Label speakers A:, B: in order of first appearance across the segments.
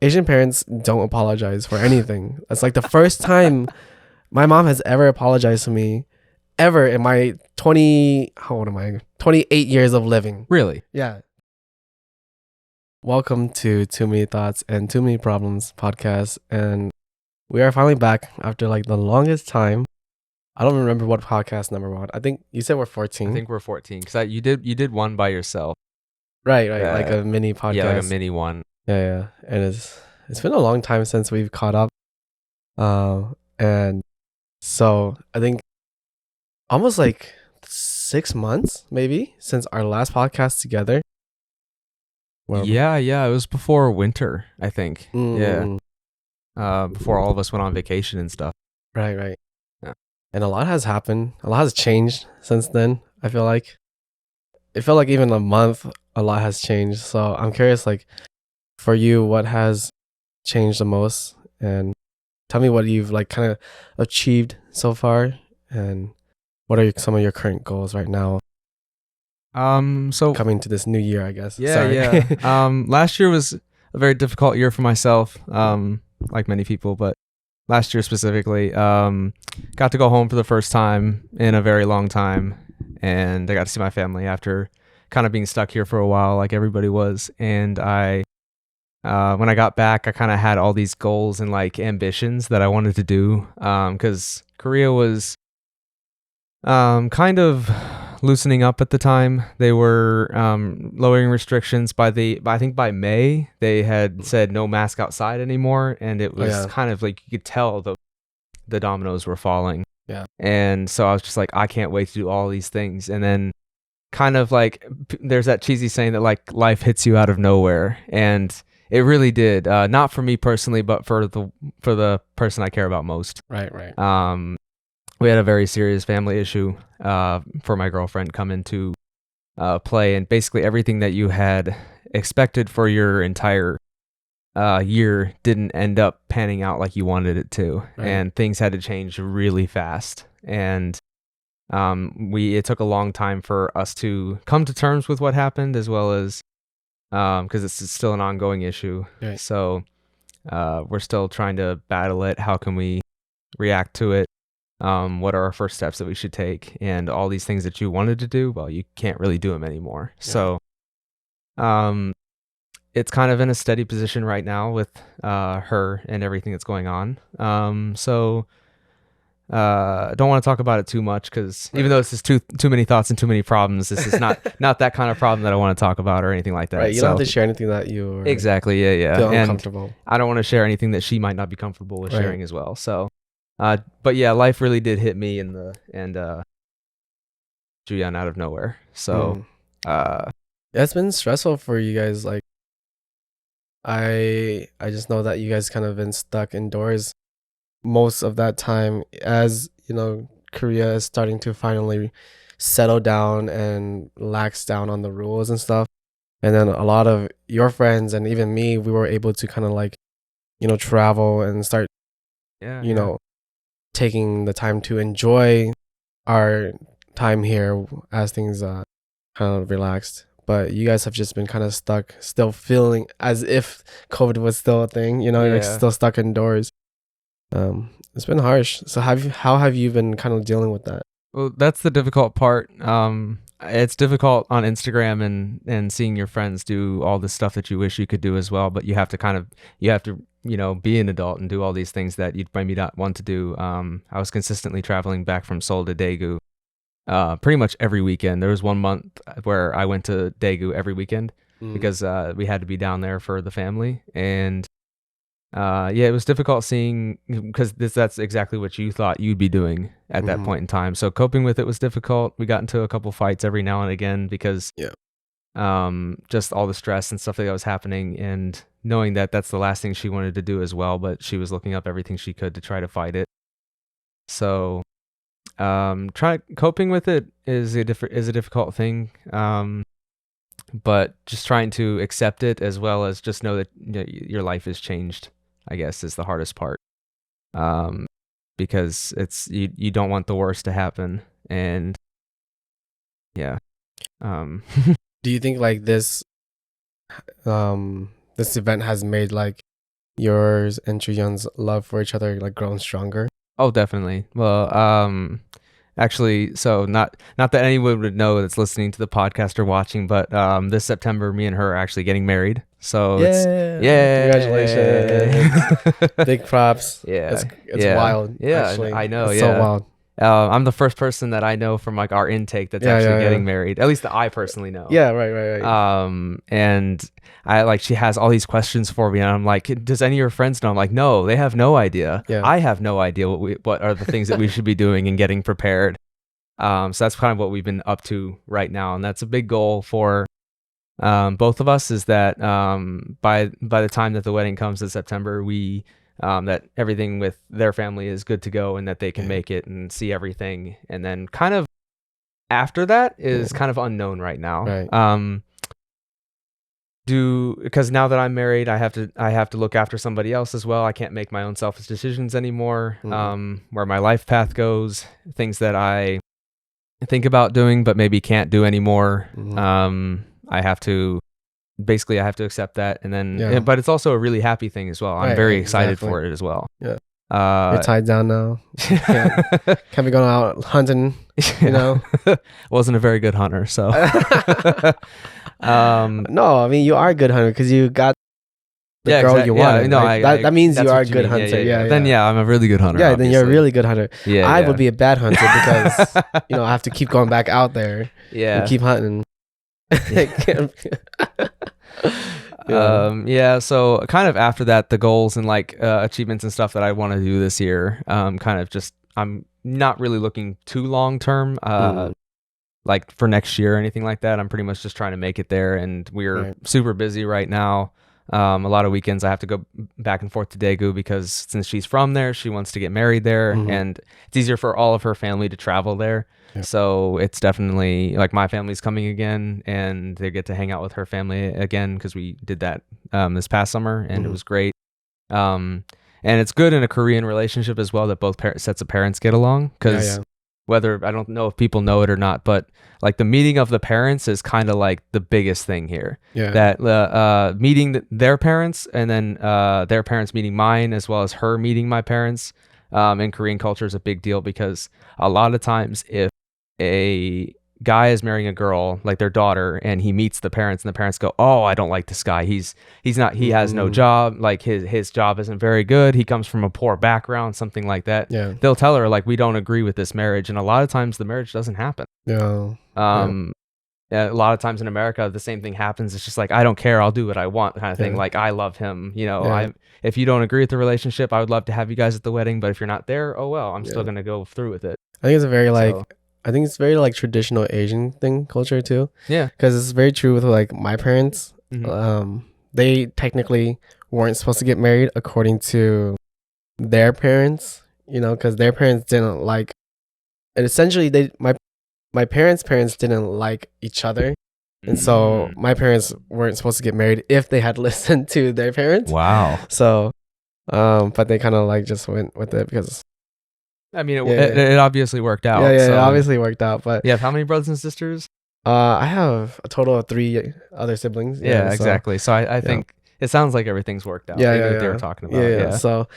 A: Asian parents don't apologize for anything. It's like the first time my mom has ever apologized to me ever in my 28 years of living.
B: Really?
A: Yeah. Welcome to Too Many Thoughts and Too Many Problems podcast. And we are finally back after like the longest time. I don't remember what podcast number we're on. I think you said we're 14.
B: I think we're 14 because you did one by yourself.
A: Right. Like a mini podcast.
B: Yeah, like a mini one.
A: Yeah. And it's been a long time since we've caught up. And so I think almost like 6 months maybe since our last podcast together.
B: Yeah, it was before winter, I think.
A: Mm.
B: Yeah. Before all of us went on vacation and stuff.
A: Right.
B: Yeah.
A: And a lot has happened. A lot has changed since then. I feel like it felt like even a month, a lot has changed. So I'm curious, like for you, what has changed the most? And tell me what you've like kind of achieved so far, and what are some of your current goals right now?
B: So
A: coming to this new year, I guess.
B: Yeah. Last year was a very difficult year for myself, like many people, but last year specifically, got to go home for the first time in a very long time, and I got to see my family after kind of being stuck here for a while, like everybody was. And when I got back, I kind of had all these goals and like ambitions that I wanted to do, because Korea was kind of loosening up at the time. They were lowering restrictions I think by May they had said no mask outside anymore, and it was kind of like you could tell the dominoes were falling.
A: Yeah.
B: And so I was just like, I can't wait to do all these things. And then kind of like there's that cheesy saying that like life hits you out of nowhere, and it really did. Not for me personally, but for the person I care about most.
A: Right.
B: We had a very serious family issue for my girlfriend come into play, and basically everything that you had expected for your entire year didn't end up panning out like you wanted it to,
A: right.
B: And things had to change really fast. And it took a long time for us to come to terms with what happened, as well as because it's still an ongoing issue.
A: Right.
B: So we're still trying to battle it. How can we react to it? What are our first steps that we should take? And all these things that you wanted to do, well, you can't really do them anymore. Yeah. So it's kind of in a steady position right now with her and everything that's going on. I don't want to talk about it too much, because even though this is too many thoughts and too many problems, this is not that kind of problem that I want to talk about or anything like that.
A: Right, you don't have to share anything that you
B: exactly
A: feel uncomfortable.
B: And I don't want to share anything that she might not be comfortable with sharing as well. So but yeah, life really did hit me and Julian out of nowhere. So
A: it's been stressful for you guys. Like I just know that you guys kind of been stuck indoors most of that time, as you know, Korea is starting to finally settle down and lax down on the rules and stuff. And then a lot of your friends and even me, we were able to kind of like, you know, travel and start know, taking the time to enjoy our time here as things kind of relaxed. But you guys have just been kind of stuck, still feeling as if COVID was still a thing, you know, like still stuck indoors. It's been harsh. So how have you been kind of dealing with that?
B: Well, that's the difficult part. It's difficult on Instagram and seeing your friends do all this stuff that you wish you could do as well, but you have to you know, be an adult and do all these things that you'd maybe not want to do. I was consistently traveling back from Seoul to Daegu pretty much every weekend. There was 1 month where I went to Daegu every weekend because we had to be down there for the family. And it was difficult seeing, because that's exactly what you thought you'd be doing at that point in time. So coping with it was difficult. We got into a couple fights every now and again because just all the stress and stuff that was happening, and knowing that that's the last thing she wanted to do as well, but she was looking up everything she could to try to fight it. So coping with it is a difficult thing, but just trying to accept it, as well as just know that your life has changed, I guess, is the hardest part, because it's you don't want the worst to happen. And
A: do you think like this event has made like yours and Chuyun's love for each other like grown stronger?
B: Oh, definitely. Well, actually, so not that anyone would know that's listening to the podcast or watching, but this September, me and her are actually getting married. So it's
A: Yeah,
B: yay!
A: congratulations. Big props.
B: Yeah,
A: It's wild,
B: yeah.
A: actually.
B: I know.
A: It's so
B: Yeah,
A: wild.
B: I'm the first person that I know from like our intake that's
A: Yeah,
B: actually
A: yeah,
B: getting
A: yeah.
B: married. At least that I personally know.
A: Yeah, right.
B: And I like she has all these questions for me, and I'm like, does any of your friends know? I'm like, no, they have no idea.
A: Yeah.
B: I have no idea what are the things that we should be doing and getting prepared. So that's kind of what we've been up to right now, and that's a big goal for both of us. Is that by the time that the wedding comes in September, we that everything with their family is good to go, and that they can make it and see everything, and then kind of after that is kind of unknown right now.
A: Right.
B: Because now that I'm married, I have to look after somebody else as well. I can't make my own selfish decisions anymore. Where my life path goes, things that I think about doing but maybe can't do anymore. I have to accept that, and then but it's also a really happy thing as well. I'm very excited for it as well.
A: Yeah. You're tied down now. Can't be going out hunting, you know.
B: Wasn't a very good hunter, so
A: no, I mean you are a good hunter because you got the girl you wanted.
B: No,
A: right? that means you are a good hunter.
B: Then I'm a really good hunter.
A: Yeah, then you're a really good hunter.
B: Yeah,
A: I would be a bad hunter because I have to keep going back out there.
B: Yeah,
A: and keep hunting.
B: So kind of after that, the goals and like achievements and stuff that I want to do this year, kind of just I'm not really looking too long term, like for next year or anything like that. I'm pretty much just trying to make it there, and we're super busy right now. A lot of weekends I have to go back and forth to Daegu because since she's from there, she wants to get married there, and it's easier for all of her family to travel there. So it's definitely like my family's coming again, and they get to hang out with her family again because we did that this past summer, and it was great. And it's good in a Korean relationship as well that both sets of parents get along, because whether I don't know if people know it or not, but like the meeting of the parents is kind of like the biggest thing here. That meeting their parents, and then their parents meeting mine, as well as her meeting my parents in Korean culture is a big deal, because a lot of times if a guy is marrying a girl, like their daughter, and he meets the parents, and the parents go, oh, I don't like this guy, he has no job, like his job isn't very good, he comes from a poor background, something like that. They'll tell her like, we don't agree with this marriage, and a lot of times the marriage doesn't happen. A lot of times in America the same thing happens. It's just like, I don't care, I'll do what I want kind of thing. Like, I love him, if you don't agree with the relationship, I would love to have you guys at the wedding, but if you're not there, oh well, I'm still gonna go through with it.
A: I think it's a very I think it's very like traditional Asian thing culture too. Yeah, because it's very true with like my parents. They technically weren't supposed to get married according to their parents, because their parents didn't like, and essentially my parents' parents didn't like each other, and so my parents weren't supposed to get married if they had listened to their parents.
B: Wow.
A: So, but they kind of like just went with it because.
B: I mean, it obviously worked out.
A: Yeah, it obviously worked out. But
B: you have how many brothers and sisters?
A: I have a total of 3 other siblings.
B: Yeah, exactly. So I think it sounds like everything's worked out.
A: Yeah,
B: what they were talking about.
A: Yeah. So,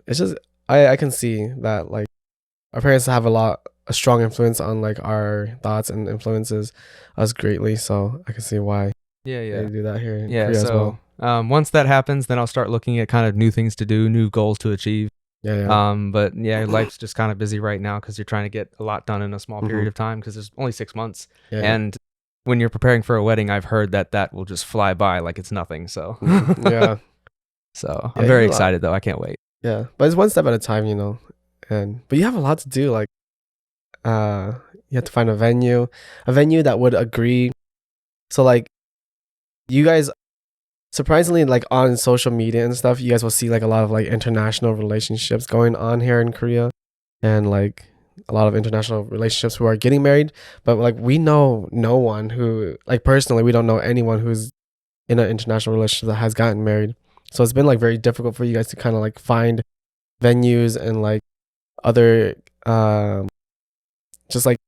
A: it's just I can see that like our parents have a strong influence on like our thoughts and influences us greatly. So I can see why. They do that here in Korea as well.
B: Once that happens, then I'll start looking at kind of new things to do, new goals to achieve. But life's just kind of busy right now because you're trying to get a lot done in a small period of time, because there's only 6 months. And when you're preparing for a wedding, I've heard that will just fly by like it's nothing. So so I'm very excited though. I can't wait.
A: Yeah, but it's one step at a time, but you have a lot to do. Like, you have to find a venue that would agree. So like, you guys. Surprisingly, like on social media and stuff, you guys will see like a lot of like international relationships going on here in Korea, and like a lot of international relationships who are getting married. But like, we know no one who, like, personally, we don't know anyone who's in an international relationship that has gotten married. So it's been like very difficult for you guys to kind of like find venues and like other just like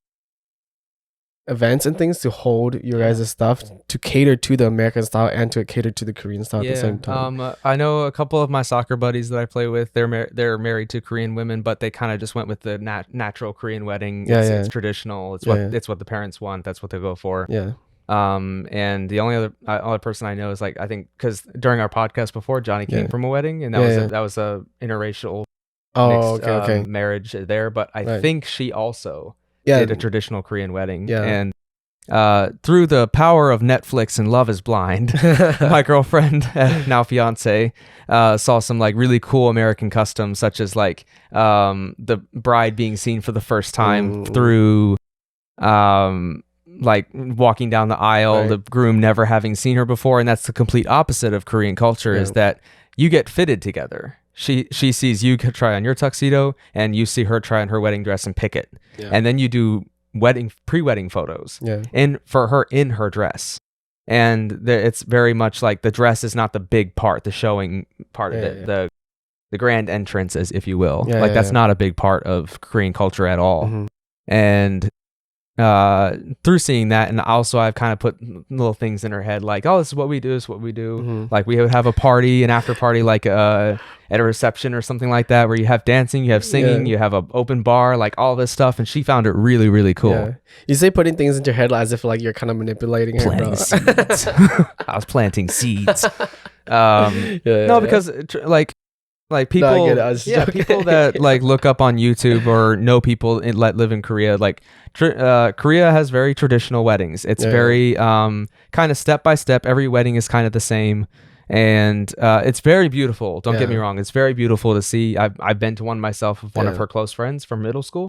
A: events and things to hold your guys' stuff to cater to the American style and to cater to the Korean style at the same time.
B: I know a couple of my soccer buddies that I play with. They're married to Korean women, but they kind of just went with the natural Korean wedding. It's traditional. It's what the parents want. That's what they go for.
A: Yeah.
B: And the only other person I know is like, I think because during our podcast before, Johnny came from a wedding, and that was a interracial mixed marriage there. But I think she also did a traditional Korean wedding.
A: Yeah.
B: And through the power of Netflix and Love is Blind, my girlfriend, now fiance, saw some like really cool American customs, such as like the bride being seen for the first time through like walking down the aisle, the groom never having seen her before. And that's the complete opposite of Korean culture, is that you get fitted together. She sees you try on your tuxedo, and you see her try on her wedding dress and pick it. Yeah. And then you do pre-wedding photos for her in her dress. And it's very much like the dress is not the big part, the showing part of it, the grand entrance, as if you will. That's not a big part of Korean culture at all. And through seeing that, and also I've kind of put little things in her head like, oh, this is what we do, like we would have a party, an after party, like at a reception or something like that, where you have dancing, you have singing, you have an open bar, like all this stuff. And she found it really, really cool.
A: You say putting things into your head as if like you're kind of manipulating her, bro.
B: Seeds. I was planting seeds. Because like people, people that like look up on YouTube or know people that live in Korea, like Korea has very traditional weddings. It's very kind of step by step. Every wedding is kind of the same, and it's very beautiful. Don't get me wrong; it's very beautiful to see. I've been to one myself with one of her close friends from middle school,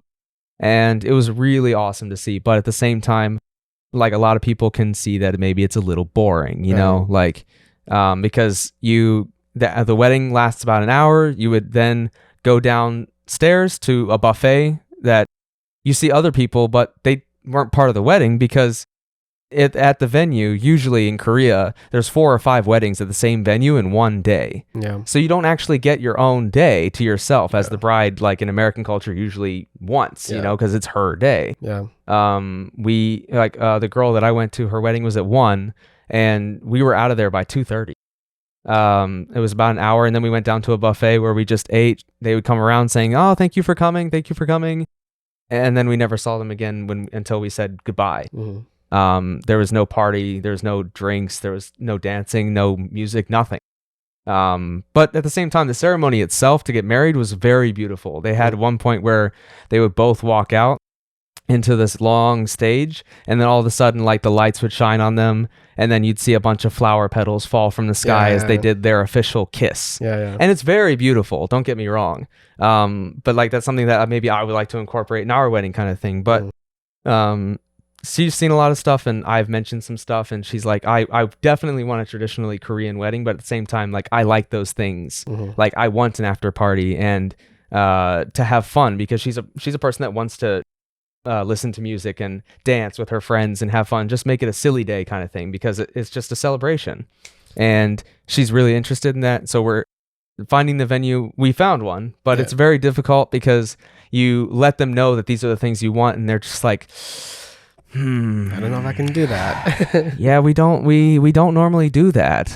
B: and it was really awesome to see. But at the same time, like a lot of people can see that maybe it's a little boring, you know, like because the wedding lasts about an hour. You would then go downstairs to a buffet that you see other people, but they weren't part of the wedding, because at the venue, usually in Korea, there's 4 or 5 weddings at the same venue in one day. Yeah. So you don't actually get your own day to yourself as the bride, like in American culture, usually wants, you know, because it's her day. Yeah. We the girl that I went to, her wedding was at 1, and we were out of there by 2:30. It was about an hour, and then we went down to a buffet where we just ate. They would come around saying, "Oh, thank you for coming, and then we never saw them again until we said goodbye. There was no party, there was no drinks, there was no dancing, no music, nothing. But at the same time, the ceremony itself to get married was very beautiful. They had one point where they would both walk out into this long stage, and then all of a sudden, like, the lights would shine on them, and then you'd see a bunch of flower petals fall from the sky as they did their official kiss. And it's very beautiful, don't get me wrong. But like, that's something that maybe I would like to incorporate in our wedding kind of thing. But she's seen a lot of stuff, and I've mentioned some stuff, and she's like, I definitely want a traditionally Korean wedding, but at the same time, like, I like those things. Like, I want an after party and to have fun, because she's a person that wants to listen to music and dance with her friends and have fun, just make it a silly day kind of thing, because it's just a celebration. And she's really interested in that. So we're finding the venue. We found one, but it's very difficult, because you let them know that these are the things you want, and they're just like,
A: I don't know if I can do that.
B: Yeah, we don't normally do that.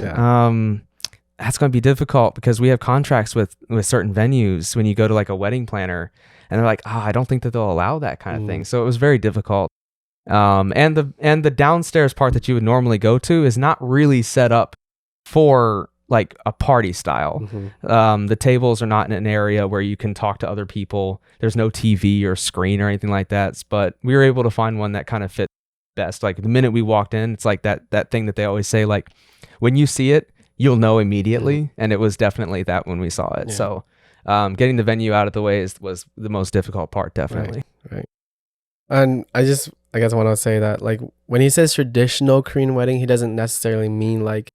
B: That's going to be difficult, because we have contracts with certain venues when you go to like a wedding planner, and they're like, I don't think that they'll allow that kind of thing. So it was very difficult. And the downstairs part that you would normally go to is not really set up for like a party style. The tables are not in an area where you can talk to other people. There's no TV or screen or anything like that. But we were able to find one that kind of fit best. Like, the minute we walked in, it's like that thing that they always say, like, when you see it, you'll know immediately. And it was definitely that when we saw it. So getting the venue out of the way was the most difficult part, definitely.
A: Right. And I guess I want to say that, like, when he says traditional Korean wedding, he doesn't necessarily mean, like,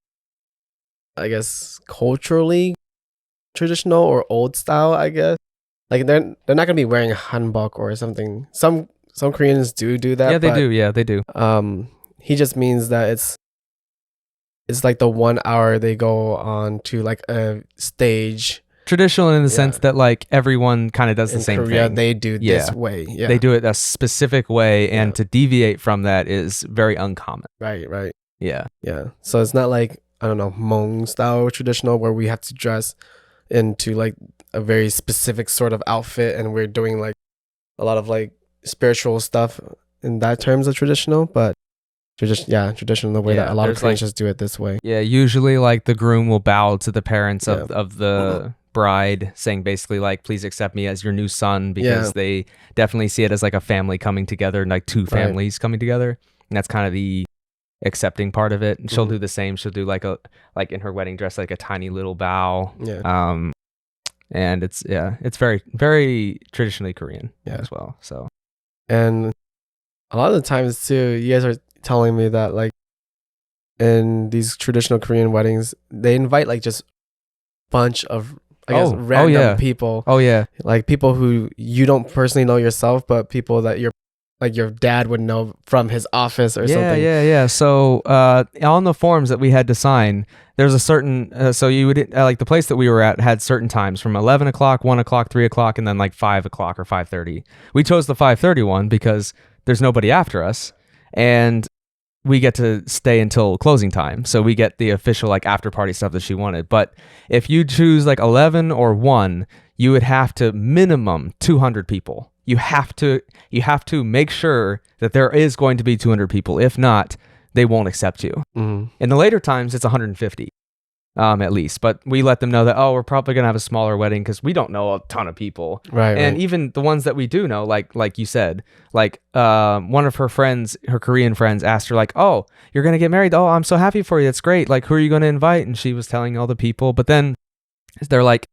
A: I guess, culturally traditional or old style, I guess. Like, they're not going to be wearing hanbok or something. Some Koreans do that.
B: Yeah, they do.
A: He just means that it's like the 1 hour they go on to like a stage
B: traditional in the
A: Yeah.
B: sense that like everyone kind of does the
A: In
B: same
A: Korea,
B: thing.
A: they do this
B: Yeah.
A: way. Yeah.
B: They do it a specific way, and
A: Yeah.
B: to deviate from that is very uncommon.
A: Right. Right.
B: Yeah.
A: Yeah. So it's not like, I don't know, Hmong style traditional where we have to dress into like a very specific sort of outfit, and we're doing like a lot of like spiritual stuff in that terms of traditional, but traditional the way that
B: Yeah,
A: a lot of
B: there's,
A: Koreans
B: like-
A: just do it this way.
B: Yeah, usually like the groom will bow to the parents of,
A: Yeah.
B: of the bride, saying basically like, please accept me as your new son, because
A: Yeah.
B: they definitely see it as like a family coming together, like two
A: Right.
B: families coming together. And that's kind of the accepting part of it. And she'll
A: Mhm.
B: do the same. She'll do like in her wedding dress, like a tiny little bow.
A: Yeah.
B: And it's very, very traditionally Korean
A: Yeah.
B: as well. So
A: And a lot of the times too, you guys are telling me that like in these traditional Korean weddings, they invite like just bunch of, I guess, random
B: yeah.
A: people,
B: oh yeah.
A: like people who you don't personally know yourself, but people that your dad would know from his office or something.
B: Yeah. So on the forms that we had to sign, there's a certain, so you would, like the place that we were at had certain times from 11 o'clock, 1 o'clock, 3 o'clock, and then like 5 o'clock or 5:30. We chose the 5:30 one because there's nobody after us, and we get to stay until closing time. So we get the official like after party stuff that she wanted. But if you choose like 11 or 1, you would have to minimum 200 people. You have to make sure that there is going to be 200 people. If not, they won't accept you.
A: Mhm.
B: In the later times, it's 150 at least. But we let them know that, we're probably going to have a smaller wedding because we don't know a ton of people.
A: Right.
B: And
A: right.
B: even the ones that we do know, like you said, like one of her friends, her Korean friends, asked her like, "Oh, you're gonna get married? Oh, I'm so happy for you. That's great. Like, who are you going to invite?" And she was telling all the people. But then they're like,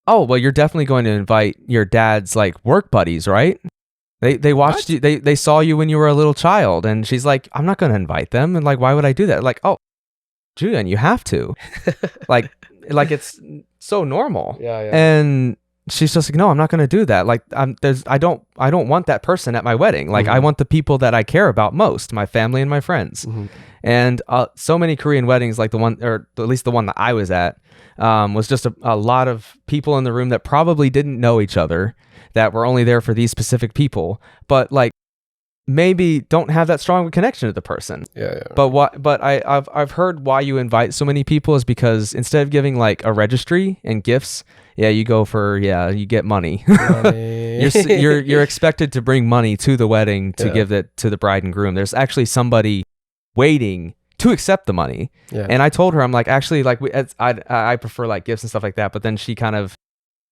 B: "Oh, well, you're definitely going to invite your dad's like work buddies, right? They watched you. They saw you when you were a little child." And she's like, "I'm not going to invite them. And like, why would I do that?" Like, "Oh, Julian, you have to." like it's so normal.
A: Yeah.
B: And she's just like, "No, I'm not going to do that. Like, I don't want that person at my wedding. Like, I
A: Mhm.
B: want the people that I care about most, my family and my friends."
A: Mhm.
B: And so many Korean weddings, like the one, or at least the one that I was at, was just a lot of people in the room that probably didn't know each other, that were only there for these specific people, but like maybe don't have that strong of a connection to the person.
A: Yeah.
B: But I've heard why you invite so many people is because instead of giving like a registry and gifts, you go for you get money.
A: Money.
B: you're expected to bring money to the wedding to give it to the bride and groom. There's actually somebody waiting to accept the money.
A: Yeah.
B: And I told her, I'm like, actually, like I prefer like gifts and stuff like that. But then she kind of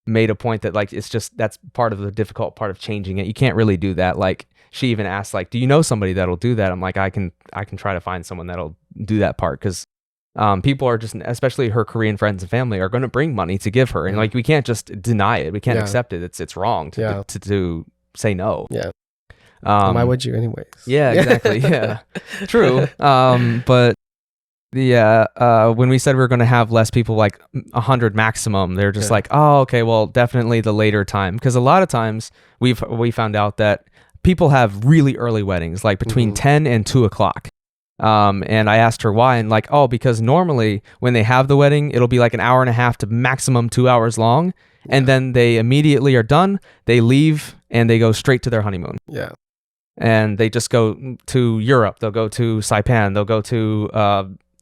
B: made a point that like it's just that's part of the difficult part of changing it. You can't really do that. Like she even asked, like, "Do you know somebody that'll do that?" I'm like, I can try to find someone that'll do that part, because people are just, especially her Korean friends and family, are going to bring money to give her, and like we can't just deny it. We can't accept it. It's wrong to say no.
A: Yeah. Why would you anyways?
B: Yeah, exactly. Yeah, true. But when we said we were going to have less people, like 100 maximum, they're just like, "Oh, okay, well, definitely the later time," because a lot of times we found out that people have really early weddings, like between 10 and 2 o'clock. And I asked her why, and like, "Oh, because normally when they have the wedding, it'll be like an hour and a half to maximum 2 hours long, and then they immediately are done. They leave and they go straight to their honeymoon."
A: Yeah.
B: And they just go to Europe. They'll go to Saipan. They'll go to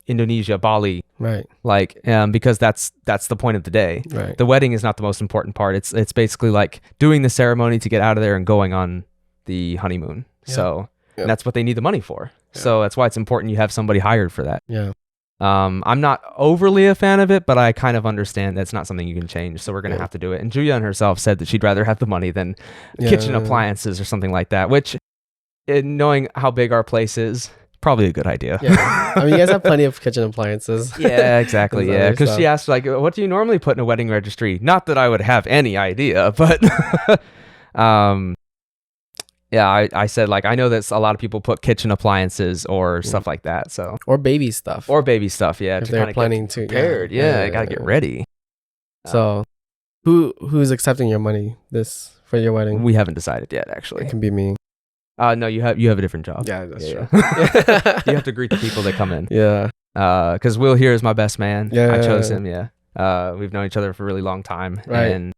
B: Indonesia, Bali.
A: Right.
B: Like, because that's the point of the day.
A: Right.
B: The wedding is not the most important part. It's basically like doing the ceremony to get out of there and going on the honeymoon.
A: Yeah.
B: So
A: Yeah.
B: that's what they need the money for.
A: Yeah.
B: So that's why it's important you have somebody hired for that.
A: Yeah.
B: I'm not overly a fan of it, but I kind of understand that's not something you can change. So we're going to have to do it. And Julian herself said that she'd rather have the money than kitchen appliances or something like that, which, knowing how big our place is, probably a good idea.
A: Yeah. I mean, you guys have plenty of kitchen appliances.
B: Yeah, exactly.
A: Those
B: Yeah,
A: other
B: because
A: stuff.
B: she asked, like, "What do you normally put in a wedding registry?" Not that I would have any idea, but I said, like, I know that a lot of people put kitchen appliances or stuff like that. So
A: Or baby stuff.
B: or baby stuff, yeah,
A: if
B: to
A: they're
B: kind of
A: planning
B: get
A: to
B: prepared. Yeah, I gotta get ready.
A: So, who's accepting your money for your wedding?
B: We haven't decided yet,
A: It
B: actually.
A: can be me.
B: No, you have a different job.
A: Yeah, that's true.
B: You have to greet the people that come in.
A: Yeah.
B: Because Will here is my best man.
A: Yeah.
B: I chose him. Yeah. We've known each other for a really long time,
A: Right.
B: and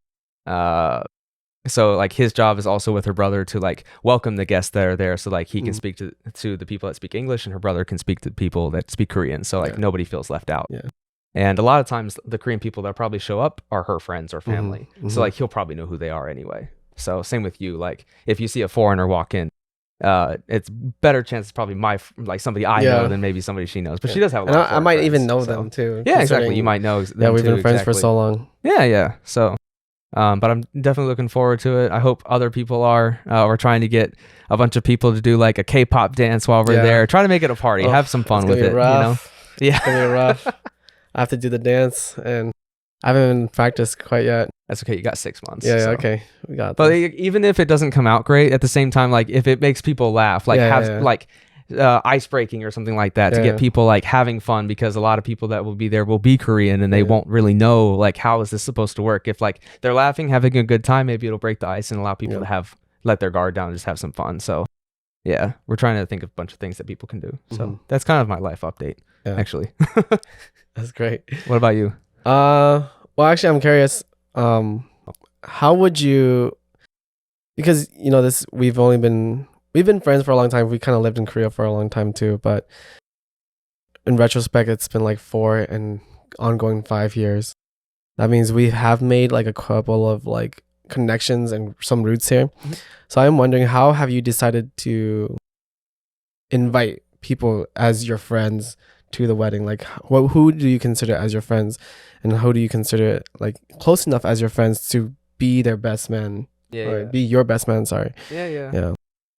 B: so like his job is also with her brother to like welcome the guests that are there, so like he can speak to the people that speak English, and her brother can speak to the people that speak Korean, so like nobody feels left out.
A: Yeah.
B: And a lot of times the Korean people that probably show up are her friends or family, so like he'll probably know who they are anyway. So same with you, like if you see a foreigner walk in, it's better chance it's probably like somebody I know than maybe somebody she knows, but she does have a lot of
A: I might
B: friends,
A: even know them too.
B: Yeah, exactly, you might know them.
A: Yeah, we've
B: too,
A: been friends for so long.
B: Yeah, so but I'm definitely looking forward to it. I hope other people are. We're trying to get a bunch of people to do like a K-pop dance while we're there. Try to make it a party. Have some fun with it.
A: Rough.
B: Yeah,
A: it's gonna be rough. I have to do the dance, and I haven't even practiced quite yet.
B: That's okay. You got 6 months.
A: Yeah, so. Okay, we got.
B: But even if it doesn't come out great, at the same time, like if it makes people laugh, like like ice breaking or something like that to get people like having fun, because a lot of people that will be there will be Korean and they won't really know like how is this supposed to work. If like they're laughing, having a good time, maybe it'll break the ice and allow people to let their guard down and just have some fun. So yeah, we're trying to think of a bunch of things that people can do. So that's kind of my life update, actually.
A: That's great.
B: What about you?
A: Well, actually, I'm curious. How would you? Because this, we've been friends for a long time. We kind of lived in Korea for a long time too. But in retrospect, it's been like 4 and ongoing 5 years. That means we have made like a couple of like connections and some roots here. So I'm wondering, how have you decided to invite people as your friends to the wedding? Like, who do you consider as your friends, and how do you consider like close enough as your friends to be their best man? Be your best man. Sorry. Yeah.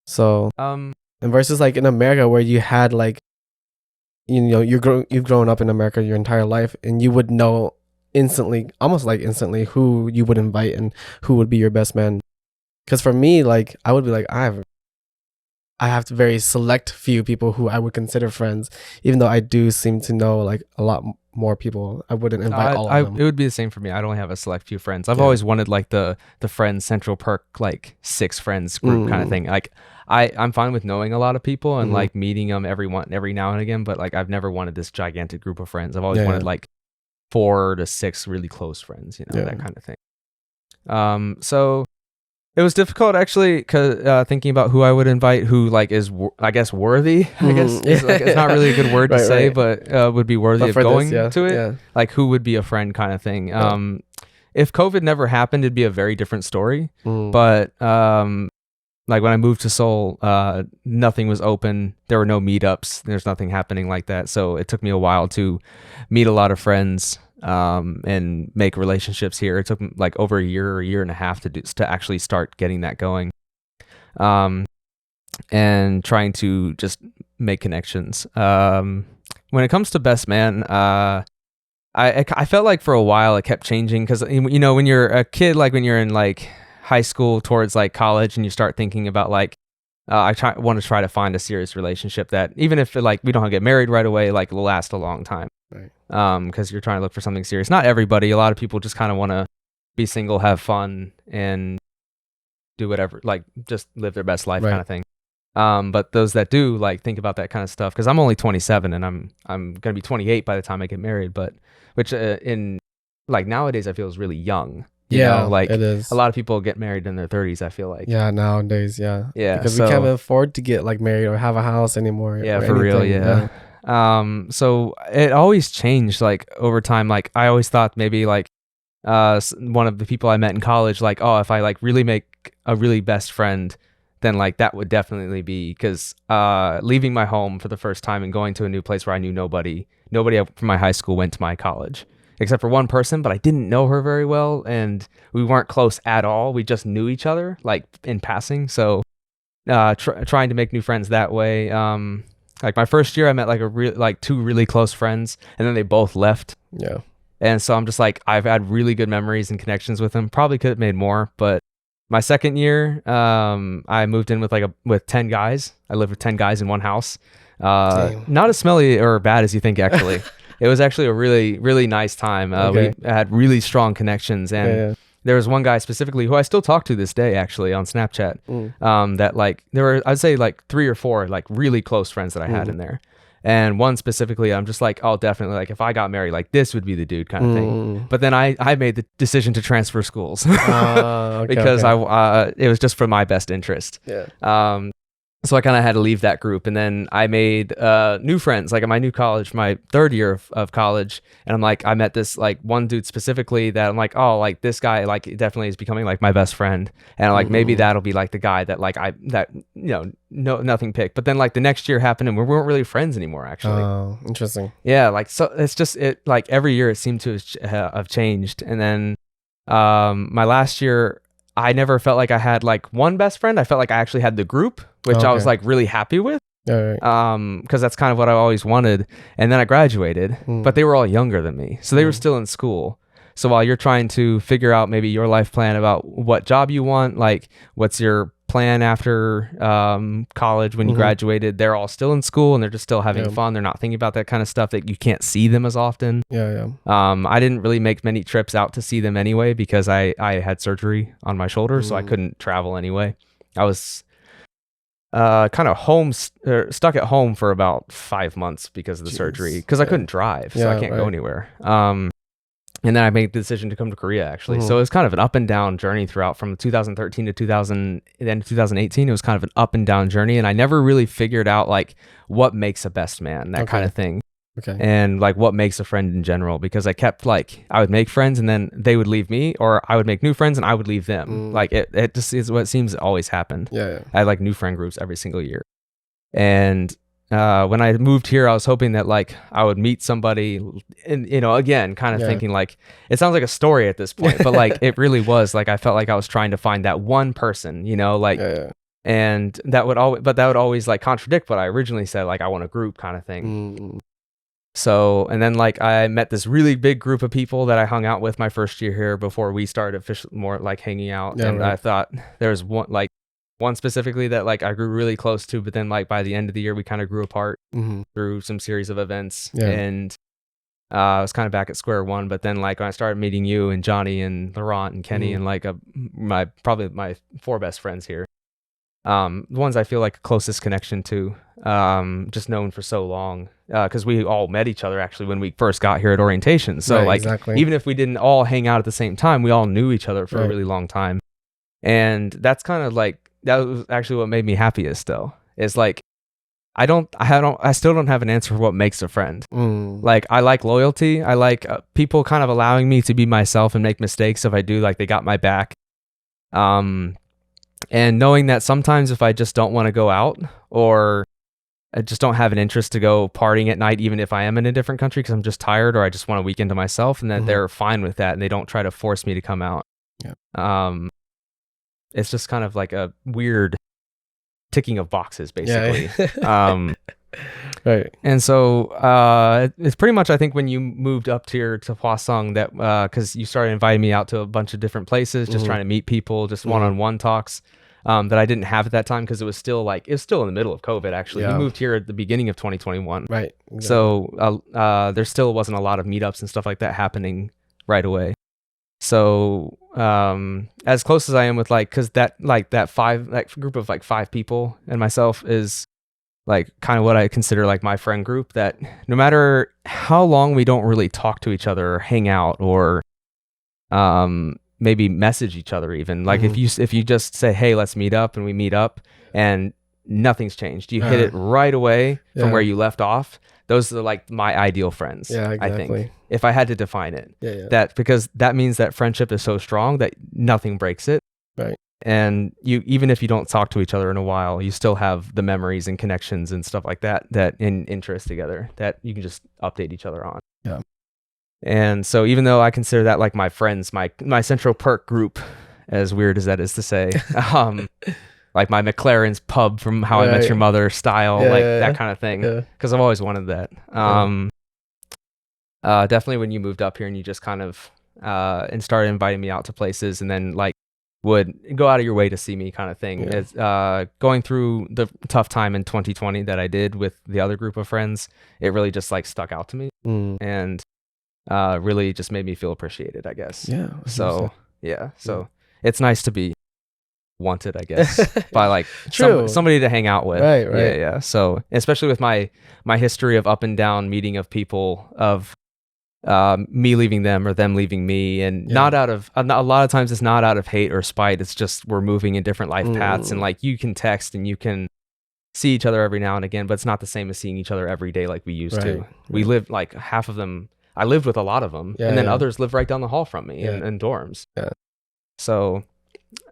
A: So and versus like in America, where you had like, you've grown up in America your entire life, and you would know almost instantly who you would invite and who would be your best man. Because for me, like, I would be like, I have to very select few people who I would consider friends, even though I do seem to know like a lot more people. I wouldn't invite all of them.
B: It would be the same for me. I'd only have a select few friends. I've always wanted like the friends Central Perk, like 6 friends group kind of thing. Like I'm fine with knowing a lot of people and like meeting them every now and again, but like I've never wanted this gigantic group of friends. I've always wanted like 4 to 6 really close friends, that kind of thing. So it was difficult actually, cause thinking about who I would invite, who like is I guess worthy. I guess it's not really a good word to say, but would be worthy of going to it. Yeah. Like who would be a friend kind of thing. If COVID never happened, it'd be a very different story. But like when I moved to Seoul, nothing was open. There were no meetups. There's nothing happening like that. So it took me a while to meet a lot of friends and make relationships here. It took like over a year and a half to actually start getting that going, and trying to just make connections. When it comes to best man, I felt like for a while it kept changing, because when you're a kid, like when you're in like high school towards like college, and you start thinking about like want to try to find a serious relationship that, even if like we don't get married right away, like will last a long time.
A: Right.
B: Because you're trying to look for something serious. Not everybody. A lot of people just kind of want to be single, have fun, and do whatever, like just live their best life kind of thing. But those that do like think about that kind of stuff, because I'm only 27 and I'm gonna be 28 by the time I get married, but which in like nowadays I feel is really young. You know, like it is. A lot of people get married in their 30s, I feel like.
A: Yeah, nowadays, because we can't afford to get like married or have a house anymore.
B: Yeah, for real. Yeah. So it always changed like over time. Like I always thought maybe like one of the people I met in college, like, oh, if I like really make a really best friend, then like that would definitely be, because leaving my home for the first time and going to a new place where I knew nobody from my high school went to my college, except for one person, but I didn't know her very well, and we weren't close at all. We just knew each other like in passing. So trying to make new friends that way. Like my first year, I met like 2 really close friends, and then they both left.
A: Yeah. And
B: so I'm just like, I've had really good memories and connections with them. Probably could have made more, but my second year, I moved in with 10 guys. I lived with 10 guys in one house. Not as smelly or bad as you think, actually. It was actually a really, really nice time. We had really strong connections, and there was one guy specifically who I still talk to this day, actually, on Snapchat. That like there were, I'd say like 3 or 4 like really close friends that I had in there, And one specifically, I'm just like, oh, definitely, like if I got married, like this would be the dude kind of thing. But then I made the decision to transfer schools
A: Okay,
B: because
A: okay.
B: it was just for my best interest.
A: Yeah.
B: So I kind of had to leave that group, and then I made new friends, like at my new college, my third year of college. And I'm like, I met this like one dude specifically that I'm like, oh, like this guy, like definitely is becoming like my best friend, and I'm like maybe that'll be like the guy that like no nothing picked. But then like the next year happened, and we weren't really friends anymore, actually.
A: Oh, interesting.
B: Yeah, like so it's just it like every year it seemed to have changed, and then my last year I never felt like I had like one best friend. I felt like I actually had the group, which I was
A: Okay.
B: like really happy with.
A: All right.
B: Because that's kind of what I always wanted. And then I graduated, but they were all younger than me, so they were still in school. So while you're trying to figure out maybe your life plan about what job you want, like what's your plan after college when you graduated, they're all still in school and they're just still having fun. They're not thinking about that kind of stuff, that you can't see them as often.
A: Yeah, yeah.
B: I didn't really make many trips out to see them anyway because I had surgery on my shoulder, so I couldn't travel anyway. I was kind of stuck at home for about 5 months because of the surgery, because I couldn't drive, so I can't go anywhere. And then I made the decision to come to Korea, actually. So it was kind of an up and down journey throughout from 2013 to 2018. It was kind of an up and down journey, and I never really figured out like what makes a best man, that kind of thing.
A: Okay.
B: And like what makes a friend in general, because I kept like, I would make friends and then they would leave me, or I would make new friends and I would leave them. Like it just is what seems always happened.
A: Yeah.
B: I had like new friend groups every single year. And when I moved here, I was hoping that like I would meet somebody, and again, kind of thinking like, it sounds like a story at this point, but like it really was like, I felt like I was trying to find that one person, like, and that would always like contradict what I originally said, like I want a group kind of thing. So, and then like I met this really big group of people that I hung out with my first year here before we started officially more like hanging out. I thought there was one specifically that like I grew really close to, but then like by the end of the year we kind of grew apart through some series of events, and I was kind of back at square one. But then like when I started meeting you and Johnny and Laurent and Kenny and like probably my 4 best friends here, the ones I feel like closest connection to, just known for so long, because we all met each other actually when we first got here at orientation. So even if we didn't all hang out at the same time, we all knew each other for a really long time. And that's kind of like, that was actually what made me happiest though, is like I still don't have an answer for what makes a friend. Like I like loyalty. I like people kind of allowing me to be myself and make mistakes if I do, like they got my back. And knowing that sometimes if I just don't want to go out, or I just don't have an interest to go partying at night, even if I am in a different country because I'm just tired, or I just want a weekend to myself, and that they're fine with that and they don't try to force me to come out. It's just kind of like a weird ticking of boxes, basically.
A: Right.
B: And so it's pretty much, I think, when you moved up here to Hwasong, that because you started inviting me out to a bunch of different places, just trying to meet people, just one-on-one talks, that I didn't have at that time because it was still in the middle of COVID. Actually, we moved here at the beginning of 2021.
A: Right. Exactly.
B: So there still wasn't a lot of meetups and stuff like that happening right away. So as close as I am with because that group of like 5 people and myself is like kind of what I consider like my friend group, that no matter how long we don't really talk to each other or hang out or maybe message each other, even like if you just say, hey, let's meet up, and we meet up and nothing's changed, you hit it right away from where you left off. Those are like my ideal friends.
A: Yeah, exactly.
B: I think, if I had to define it, that because that means that friendship is so strong that nothing breaks it.
A: Right.
B: And you, even if you don't talk to each other in a while, you still have the memories and connections and stuff like that in interest together that you can just update each other on.
A: Yeah.
B: And so even though I consider that like my friends, my Central Perk group, as weird as that is to say, like my McLaren's pub from How I Met Your Mother style, that kind of thing, because I've always wanted that. Definitely when you moved up here and you just kind of and started inviting me out to places, and then like would go out of your way to see me kind of thing. It's, going through the tough time in 2020 that I did with the other group of friends, it really just like stuck out to me and really just made me feel appreciated, I guess.
A: Yeah.
B: So it's nice to be wanted, I guess, by like
A: True.
B: somebody to hang out with.
A: Right, right.
B: Yeah, yeah. So especially with my history of up and down meeting of people, of me leaving them or them leaving me, and
A: Yeah.
B: not out of a lot of times it's not out of hate or spite. It's just we're moving in different life paths, and like you can text and you can see each other every now and again, but it's not the same as seeing each other every day like we used to. We lived like half of them. I lived with a lot of them, and then others live right down the hall from me in dorms.
A: Yeah.
B: So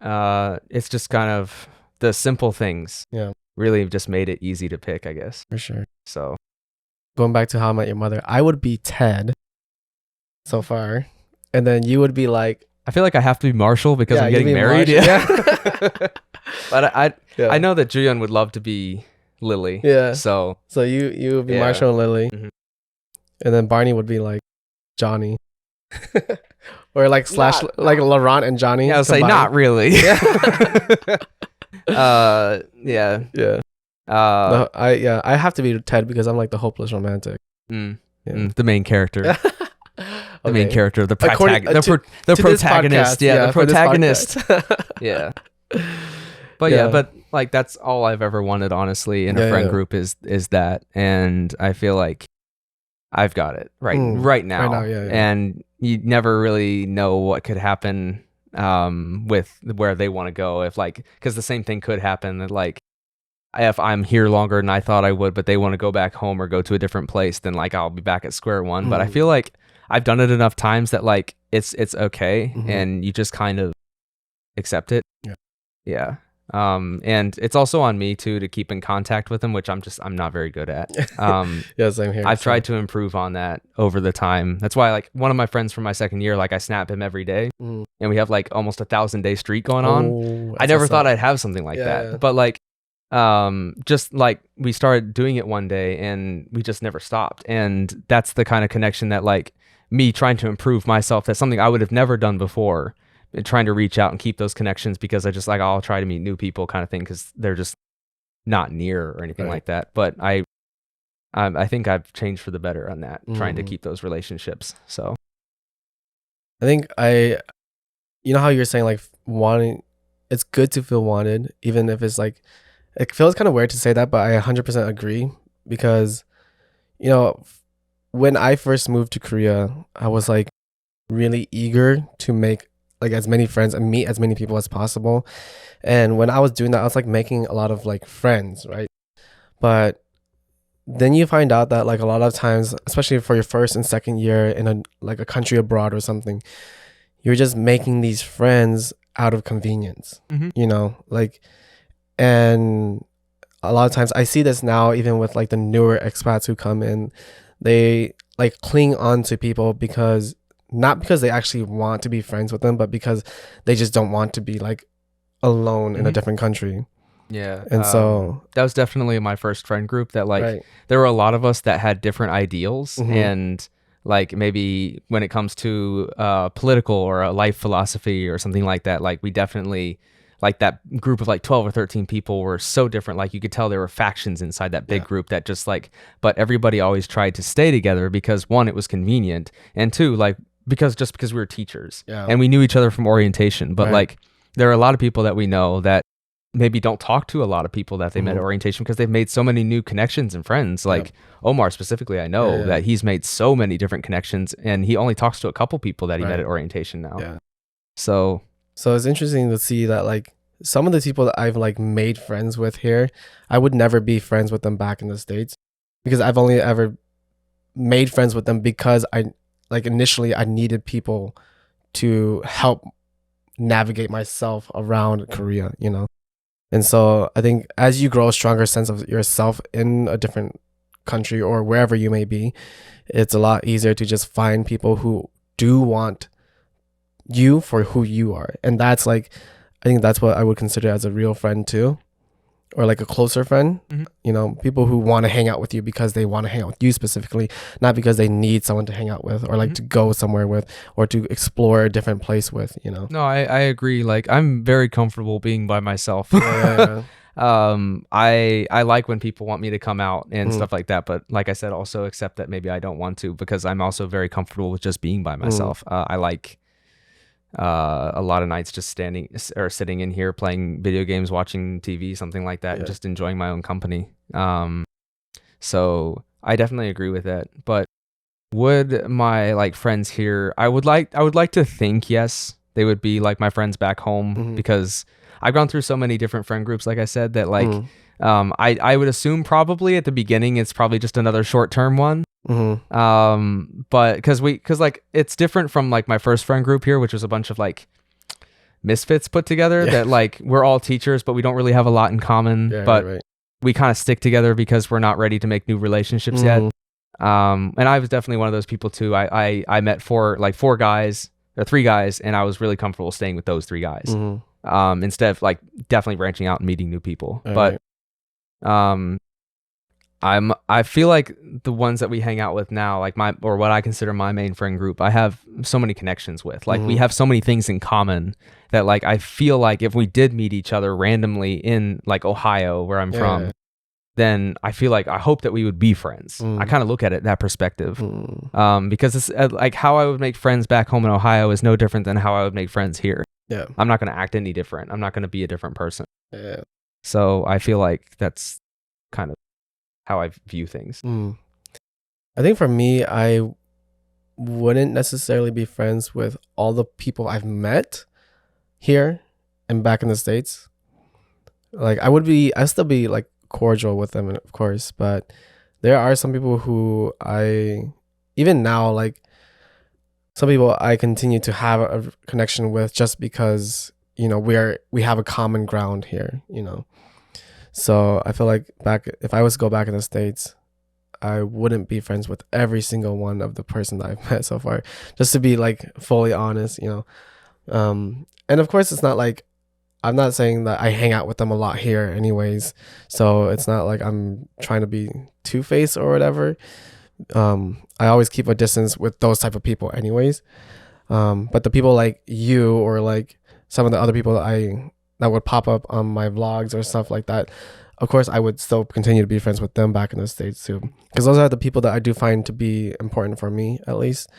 B: it's just kind of the simple things.
A: Yeah.
B: Really just made it easy to pick, I guess.
A: For sure.
B: So
A: going back to How I Met Your Mother, I would be Ted so far, and then you would be like,
B: I feel like I have to be Marshall because I'm
A: you'd
B: getting
A: be
B: married.
A: Marshall.
B: Yeah. But I know that Julian would love to be Lily.
A: Yeah.
B: So
A: you would be Marshall and Lily, and then Barney would be like Johnny, or like slash like Laurent and Johnny.
B: Yeah, I would say not really. Yeah.
A: I have to be Ted because I'm like the hopeless romantic.
B: The main character. The main
A: Okay.
B: character, the
A: According-
B: protagonist. The
A: to this
B: protagonist.
A: podcast,
B: Yeah, the
A: for this
B: protagonist.
A: podcast.
B: Yeah. But but like that's all I've ever wanted, honestly, in a friend group is that, and I feel like I've got it right now.
A: Right now,
B: And you never really know what could happen with where they want to go, if like, because the same thing could happen that like if I'm here longer than I thought I would, but they want to go back home or go to a different place, then like I'll be back at square one. But I feel like I've done it enough times that like it's okay, and you just kind of accept it. Yeah. And it's also on me too to keep in contact with them, which I'm not very good at.
A: Same here.
B: I've tried to improve on that over the time. That's why like one of my friends from my second year, like I snap him every day, and we have like almost 1,000-day streak going on. I never thought I'd have something like that, but like just like we started doing it one day and we just never stopped, and that's the kind of connection that like me trying to improve myself, that's something I would have never done before, trying to reach out and keep those connections, because I just like I'll try to meet new people kind of thing because they're just not near or anything like that. But I think I've changed for the better on that, trying to keep those relationships. So
A: I think you know how you're saying like wanting, it's good to feel wanted, even if it's like, it feels kind of weird to say that, but I 100% agree, because you know, when I first moved to Korea, I was like really eager to make like as many friends and meet as many people as possible. And when I was doing that, I was like making a lot of like friends, right? But then you find out that like a lot of times, especially for your first and second year in a country abroad or something, you're just making these friends out of convenience, you know, like, and a lot of times I see this now, even with like the newer expats who come in, they like cling on to people because not because they actually want to be friends with them, but because they just don't want to be like alone in a different country.
B: Yeah.
A: And so
B: that was definitely my first friend group, that like there were a lot of us that had different ideals, and like maybe when it comes to political or a life philosophy or something like that, like we definitely, like that group of like 12 or 13 people were so different. Like you could tell there were factions inside that big group that just like, but everybody always tried to stay together because one, it was convenient, and two, like because we were teachers and we knew each other from orientation. But like there are a lot of people that we know that maybe don't talk to a lot of people that they met at orientation because they've made so many new connections and friends. Like Omar specifically, I know that he's made so many different connections, and he only talks to a couple people that he met at orientation now. So
A: it's interesting to see that like some of the people that I've like made friends with here, I would never be friends with them back in the States, because I've only ever made friends with them because initially I needed people to help navigate myself around Korea, you know? And so I think as you grow a stronger sense of yourself in a different country or wherever you may be, it's a lot easier to just find people who do want you for who you are. And that's like, I think that's what I would consider as a real friend too, or like a closer friend. You know, people who want to hang out with you because they want to hang out with you specifically, not because they need someone to hang out with or like to go somewhere with or to explore a different place with, you know.
B: No, I agree. Like I'm very comfortable being by myself. I like when people want me to come out and stuff like that, but like I said, also accept that maybe I don't want to, because I'm also very comfortable with just being by myself. I like a lot of nights just standing or sitting in here playing video games, watching TV, something like that, and just enjoying my own company. So I definitely agree with that. But would my like friends here, I would like to think yes, they would be like my friends back home, because I've gone through so many different friend groups, like I said, that like I would assume probably at the beginning it's probably just another short-term one. But because like it's different from like my first friend group here, which was a bunch of like misfits put together that like we're all teachers, but we don't really have a lot in common. But we kind of stick together because we're not ready to make new relationships yet. And I was definitely one of those people too. I met three guys, and I was really comfortable staying with those three guys. Instead of like definitely branching out and meeting new people. But I feel like the ones that we hang out with now, like what I consider my main friend group, I have so many connections with. Like we have so many things in common that like I feel like if we did meet each other randomly in like Ohio, where I'm from, then I feel like I hope that we would be friends. I kind of look at it that perspective, because it's like how I would make friends back home in Ohio is no different than how I would make friends here. I'm not going to act any different. I'm not going to be a different person. So I feel like that's kind of how I view things.
A: I think for me, I wouldn't necessarily be friends with all the people I've met here and back in the States. Like I'd still be like cordial with them, of course, but there are some people who even now, like some people I continue to have a connection with just because, we have a common ground here, So I feel like if I was to go back in the States, I wouldn't be friends with every single one of the person that I've met so far, just to be like fully honest, And of course, it's not like, I'm not saying that I hang out with them a lot here anyways. So it's not like I'm trying to be two-faced or whatever. I always keep a distance with those type of people anyways. But the people like you or like some of the other people that would pop up on my vlogs or stuff like that, of course, I would still continue to be friends with them back in the States too. Because those are the people that I do find to be important for me, at least.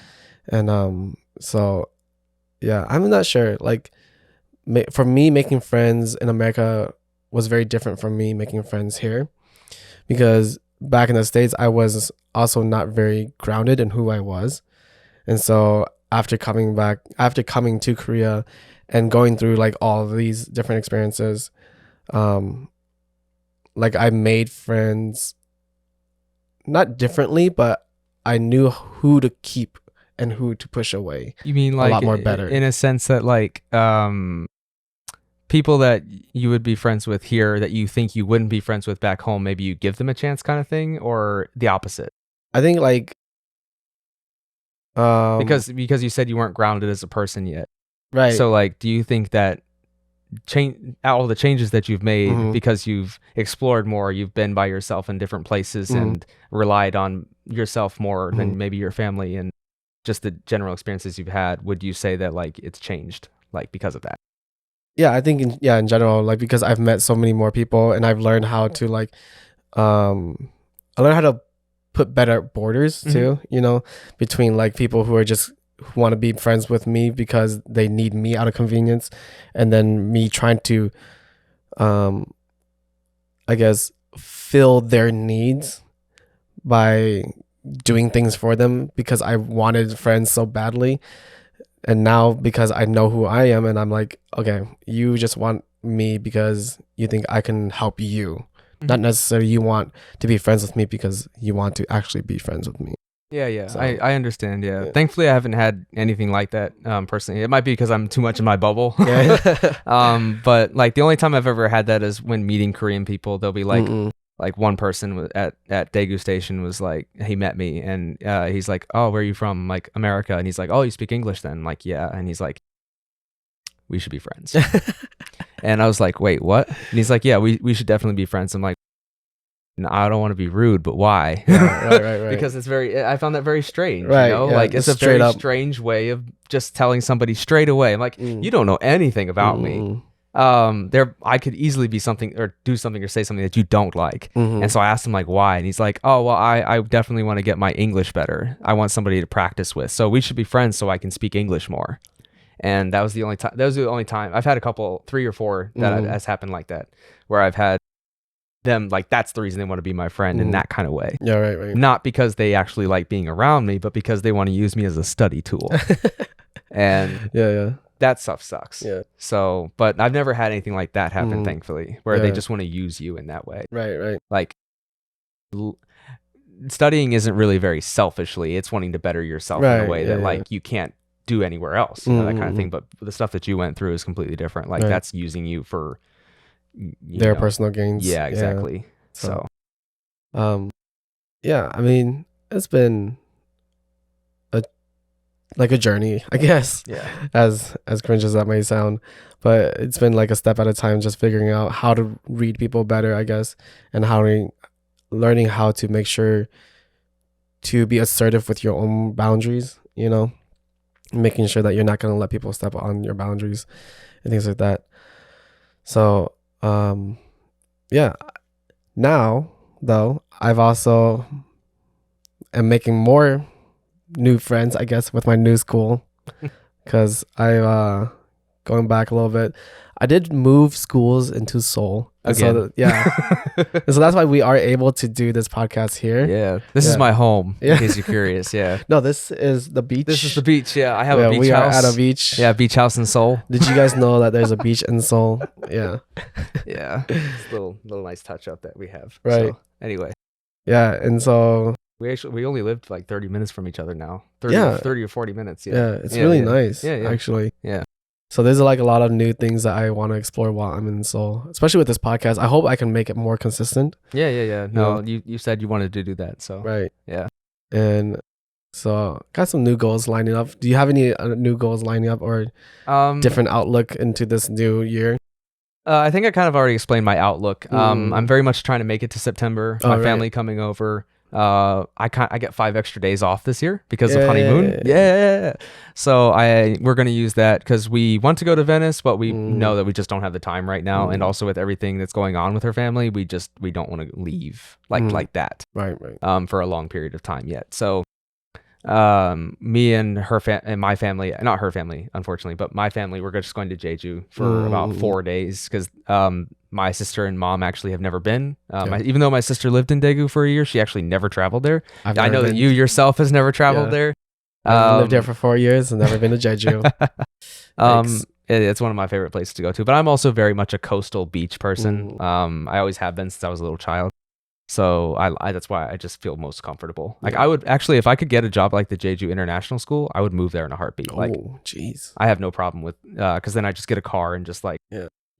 A: And so, yeah, I'm not sure. Like, for me, making friends in America was very different from me making friends here. Because back in the States, I was also not very grounded in who I was. And so after coming to Korea and going through like all of these different experiences, like I made friends not differently, but I knew who to keep and who to push away.
B: You mean like
A: a lot more better
B: in a sense that like people that you would be friends with here that you think you wouldn't be friends with back home, maybe you give them a chance kind of thing, or the opposite?
A: I think like
B: because you said you weren't grounded as a person yet,
A: right?
B: So like, do you think that all the changes that you've made because you've explored more, you've been by yourself in different places and relied on yourself more than maybe your family and just the general experiences you've had, would you say that like it's changed like because of that?
A: Yeah, I think in general, like because I've met so many more people and I've learned how to like I learned how to put better borders too, between like people who want to be friends with me because they need me out of convenience, and then me trying to I guess fill their needs by doing things for them because I wanted friends so badly. And now because I know who I am and I'm like, okay, you just want me because you think I can help you. Not necessarily you want to be friends with me because you want to actually be friends with me.
B: Yeah. So, I understand. Yeah. Thankfully, I haven't had anything like that personally. It might be because I'm too much in my bubble. But like the only time I've ever had that is when meeting Korean people. They'll be like one person at degustation was like, he met me and he's like, oh, where are you from? I'm like, America. And he's like, oh, you speak English then? I'm like, yeah. And he's like, we should be friends. And I was like, wait, what? And he's like, yeah, we should definitely be friends. I'm like, no, I don't want to be rude, but why? Right. Because I found that very strange, like it's a very strange way of just telling somebody straight away. I'm like, you don't know anything about me. I could easily be something or do something or say something that you don't like. And so I asked him like, why? And he's like, oh, well, I definitely want to get my English better. I want somebody to practice with. So we should be friends so I can speak English more. And that was the only time. That was the only time I've had a couple, 3 or 4 that has happened like that, where I've had them like that's the reason they want to be my friend in that kind of way.
A: Yeah, right.
B: Not because they actually like being around me, but because they want to use me as a study tool. And
A: yeah.
B: That stuff sucks.
A: Yeah.
B: So, but I've never had anything like that happen, thankfully, where they just want to use you in that way.
A: Right.
B: Like studying isn't really very selfishly. It's wanting to better yourself in a way that like you can't do anywhere else, you know, that kind of thing. But the stuff that you went through is completely different. Like that's using you for
A: their personal gains.
B: Yeah, exactly. So,
A: yeah, I mean, it's been a journey, I guess.
B: Yeah.
A: As cringe as that may sound, but it's been like a step at a time, just figuring out how to read people better, I guess, and learning how to make sure to be assertive with your own boundaries, you know, making sure that you're not going to let people step on your boundaries and things like that. So, yeah, now though, I've also am making more new friends, I guess, with my new school, because I going back a little bit, I did move schools into Seoul
B: again.
A: So and so that's why we are able to do this podcast here.
B: This is my home, in case you're curious.
A: No, this is the beach.
B: This is the beach. I have a beach
A: we
B: house.
A: Are at a beach.
B: Beach house in Seoul.
A: Did you guys know that there's a beach in Seoul?
B: It's a little nice touch up that we have.
A: Right.
B: So, anyway,
A: and so
B: we only lived like 30 minutes from each other now. 30 or 40 minutes.
A: It's really nice. Actually. So there's like a lot of new things that I want to explore while I'm in Seoul, especially with this podcast. I hope I can make it more consistent.
B: No, you said you wanted to do that, so
A: right.
B: Yeah.
A: And so got some new goals lining up. Do you have any new goals lining up or different outlook into this new year?
B: I think I kind of already explained my outlook. I'm very much trying to make it to September. My family coming over. I get 5 extra days off this year because of honeymoon. So we're gonna use that because we want to go to Venice, but we know that we just don't have the time right now, and also with everything that's going on with her family, we don't want to leave like that.
A: Right.
B: For a long period of time yet. So me and her and my family, not her family unfortunately, but my family, we're just going to Jeju for about 4 days because my sister and mom actually have never been. Even though my sister lived in Daegu for a year, she actually never traveled there. I know that you yourself has never traveled there.
A: I've lived there for 4 years and never been to Jeju.
B: It's one of my favorite places to go to, but I'm also very much a coastal beach person. I always have been since I was a little child. So I that's why I just feel most comfortable. Like I would actually, if I could get a job like the Jeju International School, I would move there in a heartbeat. Like,
A: jeez,
B: I have no problem with, because then I just get a car and just like,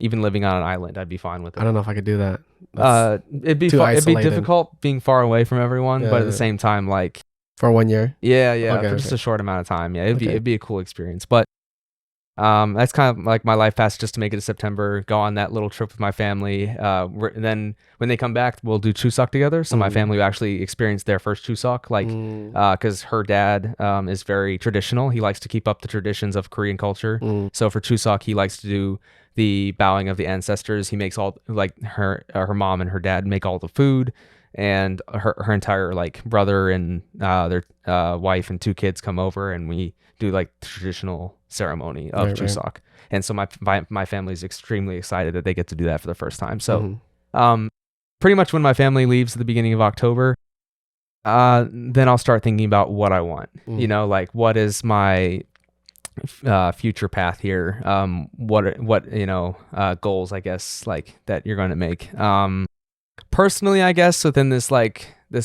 B: even living on an island, I'd be fine with it.
A: I don't know if I could do that.
B: It'd be difficult being far away from everyone, but at the same time, like
A: for 1 year.
B: For just a short amount of time. It'd be a cool experience. But that's kind of like my life path, just to make it to September, go on that little trip with my family. Then when they come back, we'll do Chuseok together. So my family will actually experience their first Chuseok, like, because her dad is very traditional. He likes to keep up the traditions of Korean culture. So for Chuseok, he likes to do the bowing of the ancestors. He makes all, like, her mom and her dad make all the food, and her entire like brother and their wife and 2 kids come over, and we do like the traditional ceremony of Chuseok. Right. And so my family is extremely excited that they get to do that for the first time. So pretty much when my family leaves at the beginning of October, then I'll start thinking about what I want. You know, like, what is my future path here? What goals, I guess, like, that you're going to make. Personally, I guess within this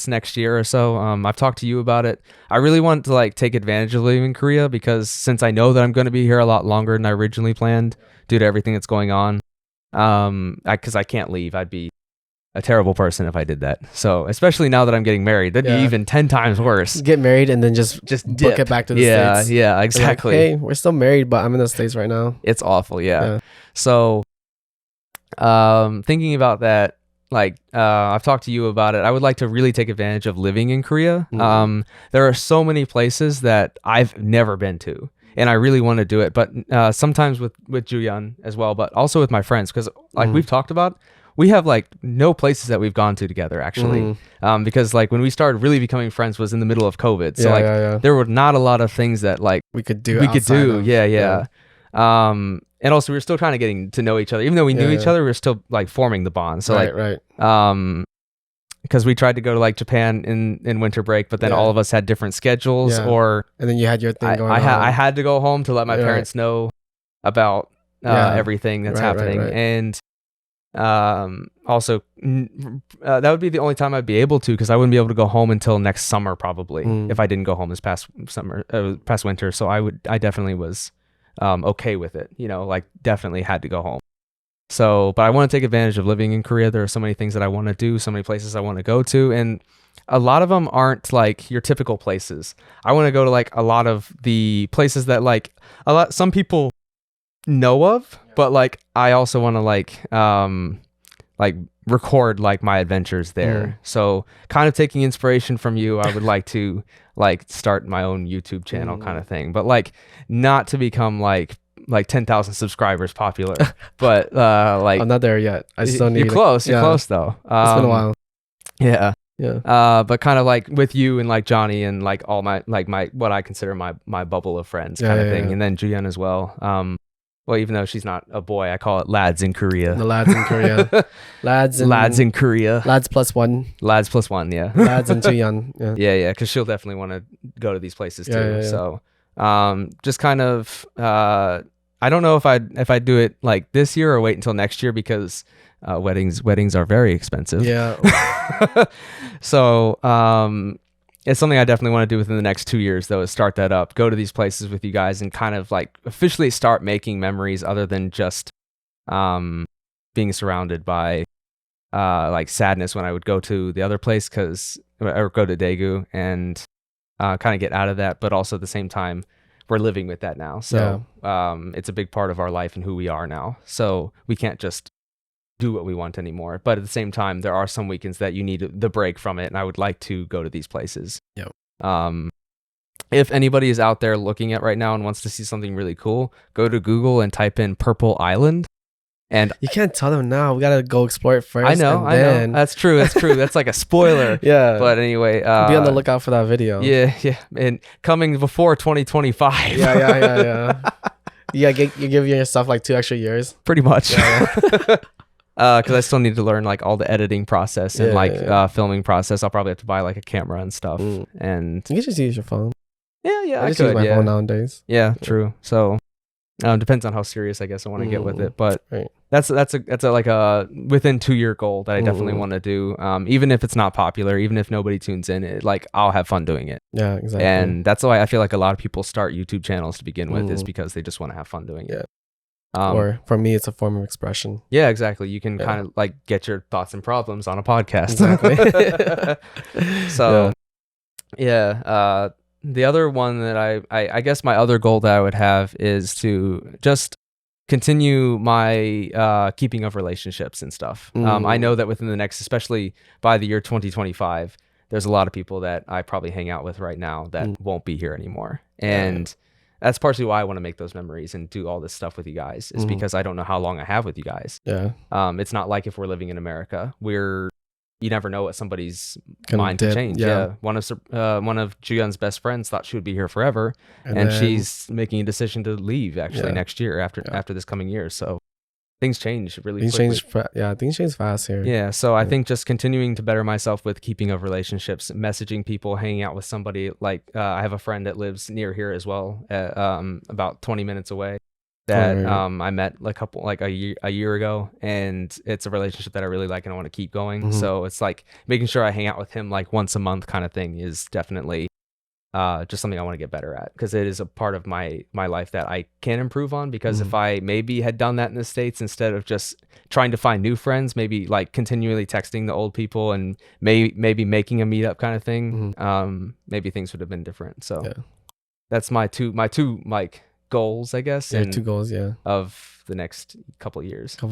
B: next year or so, I've talked to you about it. I really want to like take advantage of living in Korea, because since I know that I'm going to be here a lot longer than I originally planned due to everything that's going on, because I can't leave. I'd be a terrible person if I did that. So especially now that I'm getting married, that'd be even 10 times worse.
A: Get married and then just book it back to the States.
B: Yeah, exactly.
A: Like, hey, we're still married, but I'm in the States right now.
B: It's awful. Yeah. So thinking about that, like, I've talked to you about it. I would like to really take advantage of living in Korea. There are so many places that I've never been to, and I really want to do it. But sometimes with Juyeon as well, but also with my friends, because like we've talked about, we have like no places that we've gone to together actually. Because like when we started really becoming friends was in the middle of COVID. So there were not a lot of things that like
A: we could do.
B: Yeah. And also we were still kind of getting to know each other, even though we knew each other. We were still like forming the bond. So
A: right.
B: Because we tried to go to like Japan in winter break, but then all of us had different schedules, or
A: and then you had your thing going on.
B: I had to go home to let my parents know about everything that's happening.
A: Right.
B: And also that would be the only time I'd be able to, because I wouldn't be able to go home until next summer probably if I didn't go home this past winter. So I definitely was okay with it, you know, like definitely had to go home. So, but I want to take advantage of living in Korea. There are so many things that I want to do, so many places I want to go to, and a lot of them aren't like your typical places. I want to go to like a lot of the places that like some people know of, but like I also want to like record like my adventures there. So kind of taking inspiration from you, I would like to like start my own YouTube channel kind of thing, but like not to become like 10,000 subscribers popular, but like
A: I'm not there yet. I still need.
B: You're close though.
A: It's been a while.
B: Yeah.
A: But
B: kind of like with you and like Johnny and like all my what I consider my bubble of friends kind of thing, and then Juyeon as well. Well, even though she's not a boy, I call it lads in Korea.
A: The lads in Korea. lads
B: in Korea.
A: Lads +1.
B: Lads +1, yeah.
A: Lads and Juyeon.
B: Yeah, because she'll definitely want to go to these places too. So, just kind of, I don't know if I do it like this year or wait until next year, because weddings are very expensive.
A: Yeah.
B: So, it's something I definitely want to do within the next 2 years, though, is start that up, go to these places with you guys, and kind of like officially start making memories other than just being surrounded by like sadness when I would go to the other place, or go to Daegu, and kind of get out of that. But also at the same time, we're living with that now. So it's a big part of our life and who we are now. So we can't just do what we want anymore. But at the same time, there are some weekends that you need the break from it, and I would like to go to these places. If anybody is out there looking at right now and wants to see something really cool, go to Google and type in Purple Island. And
A: you can't tell them now. We gotta go explore it first.
B: I know. That's true. That's like a spoiler.
A: Yeah.
B: But anyway,
A: be on the lookout for that video.
B: Yeah. And coming before 2025.
A: Yeah. You give yourself like 2 extra years.
B: Pretty much. Because I still need to learn like all the editing process and filming process. I'll probably have to buy like a camera and stuff. And
A: you can just use your phone.
B: Yeah.
A: I just use my phone nowadays.
B: Yeah, true. So depends on how serious I guess I want to get with it. But that's a like a within 2-year goal that I definitely want to do. Even if it's not popular, even if nobody tunes in, like I'll have fun doing it.
A: Yeah, exactly.
B: And that's why I feel like a lot of people start YouTube channels to begin with, is because they just want to have fun doing it.
A: Or for me, it's a form of expression. Yeah,
B: exactly. You can kind of like get your thoughts and problems on a podcast.
A: Exactly.
B: So, the other one that I guess my other goal that I would have is to just continue my keeping of relationships and stuff. I know that within the next, especially by the year 2025, there's a lot of people that I probably hang out with right now that won't be here anymore. And that's partially why I want to make those memories and do all this stuff with you guys, is because I don't know how long I have with you guys.
A: Yeah.
B: It's not like if we're living in America, you never know what somebody's mind could change. Yeah. One of Juyeon's best friends thought she would be here forever, and she's making a decision to leave actually next year after this coming year. So things change really quickly.
A: Things change fast here.
B: Yeah. So I think just continuing to better myself with keeping of relationships, messaging people, hanging out with somebody. Like I have a friend that lives near here as well, about 20 minutes away, that I met a year ago, and it's a relationship that I really like and I want to keep going. So it's like making sure I hang out with him like once a month kind of thing is definitely just something I want to get better at, because it is a part of my life that I can improve on. Because if I maybe had done that in the States, instead of just trying to find new friends, maybe like continually texting the old people and maybe making a meetup kind of thing, maybe things would have been different. So that's my two like goals, I guess.
A: Yeah, 2 goals,
B: of the next couple years.
A: So.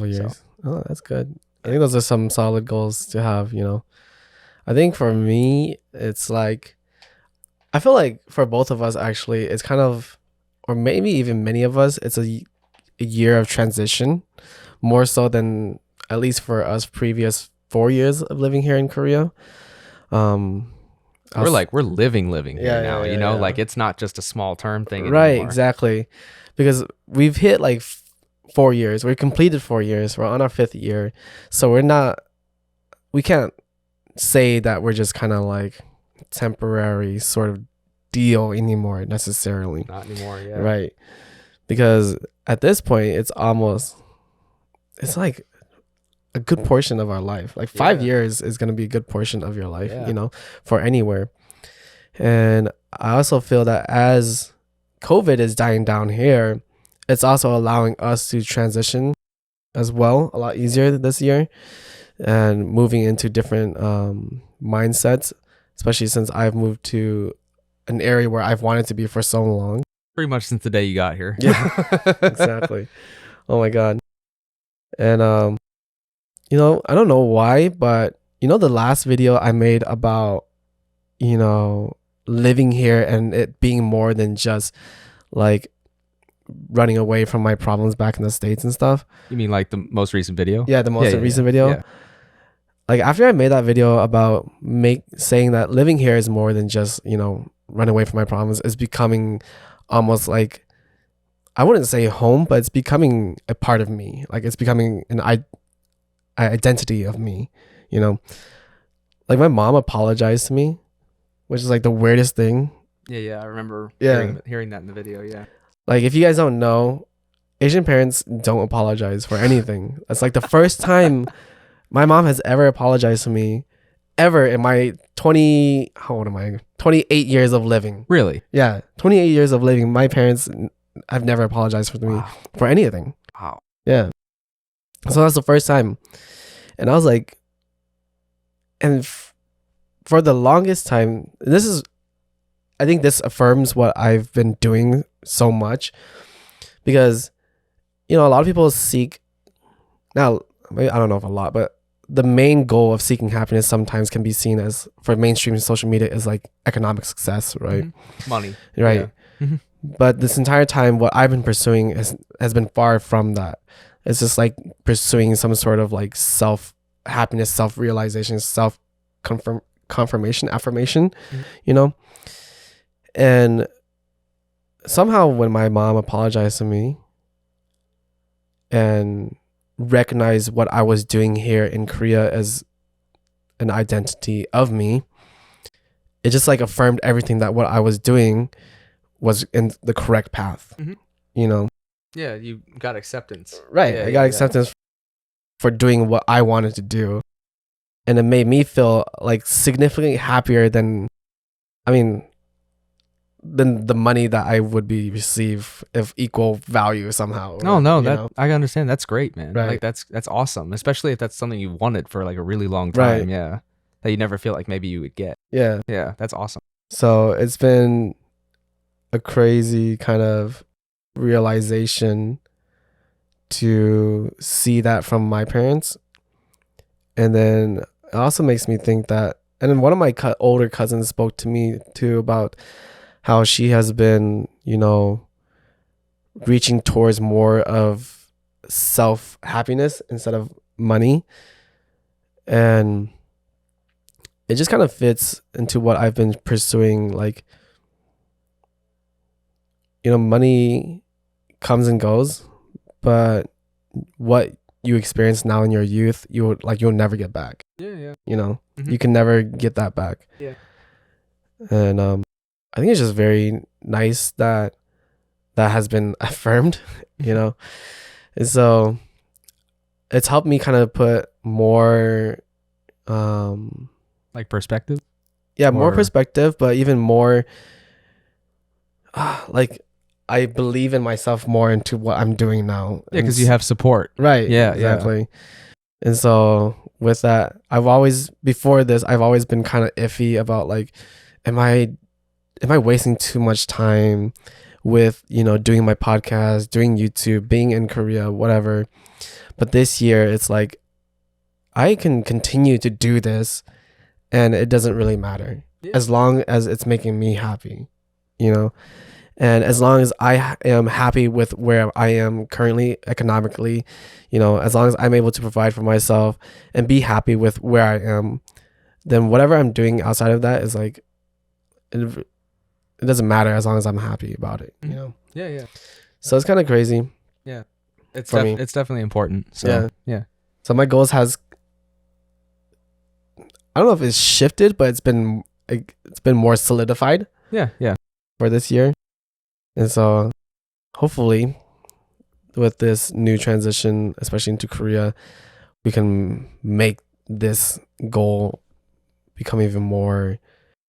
A: Oh, that's good. I think those are some solid goals to have, I think for me, it's like, I feel like for both of us, actually, it's kind of, or maybe even many of us, it's a year of transition, more so than at least for us previous 4 years of living here in Korea.
B: We're living here now, like it's not just a small term thing anymore.
A: Right, exactly. because we've hit like 4 years. We're completed 4 years. We're on our 5th year. So we can't say that we're just kind of like temporary sort of deal anymore necessarily.
B: Not anymore, yeah.
A: Right. Because at this point, it's like a good portion of our life. Like 5 years is going to be a good portion of your life, for anywhere. And I also feel that as COVID is dying down here, it's also allowing us to transition as well a lot easier this year and moving into different mindsets, especially since I've moved to an area where I've wanted to be for so long.
B: Pretty much since the day you got here.
A: Yeah, exactly. Oh my God. And, I don't know why, but the last video I made about, living here and it being more than just like running away from my problems back in the States and stuff.
B: You mean like the most recent video?
A: Yeah, the most recent video. Yeah. Like after I made that video about saying that living here is more than just, run away from my problems, is becoming almost I wouldn't say home, but it's becoming a part of me. Like it's becoming an identity of me, Like my mom apologized to me, which is like the weirdest thing.
B: Yeah, I remember hearing that in the video, yeah.
A: Like if you guys don't know, Asian parents don't apologize for anything. That's like the first time my mom has ever apologized to me ever in my 28 years of living.
B: Really?
A: Yeah, 28 years of living. My parents have never apologized for me for anything.
B: Wow.
A: Yeah. So that's the first time. And I was like, for the longest time, I think this affirms what I've been doing so much, because, a lot of people seek, now, I don't know if a lot, but the main goal of seeking happiness sometimes can be seen as, for mainstream social media, is like economic success, right?
B: Mm-hmm. Money.
A: Right. Yeah. Mm-hmm. But this entire time, what I've been pursuing has been far from that. It's just like pursuing some sort of like self-happiness, self-realization, self-confirmation, affirmation, And somehow when my mom apologized to me and recognized what I was doing here in Korea as an identity of me, it just like affirmed everything that what I was doing was in the correct path,
B: Yeah, you got acceptance.
A: Right.
B: Yeah,
A: I got acceptance for doing what I wanted to do. And it made me feel like significantly happier than the money that I would be receive of equal value somehow.
B: No, I understand. That's great, man.
A: Right.
B: Like that's awesome, especially if that's something you wanted for like a really long time.
A: Right.
B: Yeah, that you never feel like maybe you would get.
A: Yeah.
B: Yeah, that's awesome.
A: So it's been a crazy kind of realization to see that from my parents. And then it also makes me think that, and then one of my older cousins spoke to me too about how she has been, reaching towards more of self-happiness instead of money. And it just kind of fits into what I've been pursuing. Like, money comes and goes, but what you experience now in your youth, you'll never get back.
B: Yeah.
A: Mm-hmm. You can never get that back.
B: Yeah.
A: And I think it's just very nice that has been affirmed, And so it's helped me kind of put more
B: like perspective.
A: Yeah, more perspective, but even more like I believe in myself more into what I'm doing now.
B: Yeah, because you have support.
A: Right.
B: Yeah,
A: exactly. Yeah. And so with that, I've always been kind of iffy about like, am I wasting too much time with, doing my podcast, doing YouTube, being in Korea, whatever. But this year it's like, I can continue to do this and it doesn't really matter as long as it's making me happy, And as long as I am happy with where I am currently economically, as long as I'm able to provide for myself and be happy with where I am, then whatever I'm doing outside of that is like, it doesn't matter as long as I'm happy about it,
B: Yeah.
A: So it's kind of crazy.
B: Yeah. It's
A: for me.
B: it's definitely important. So
A: Yeah.
B: yeah.
A: So my goals has, I don't know if it's shifted, but it's been more solidified
B: Yeah. Yeah.
A: for this year. And so hopefully with this new transition, especially into Korea, we can make this goal become even more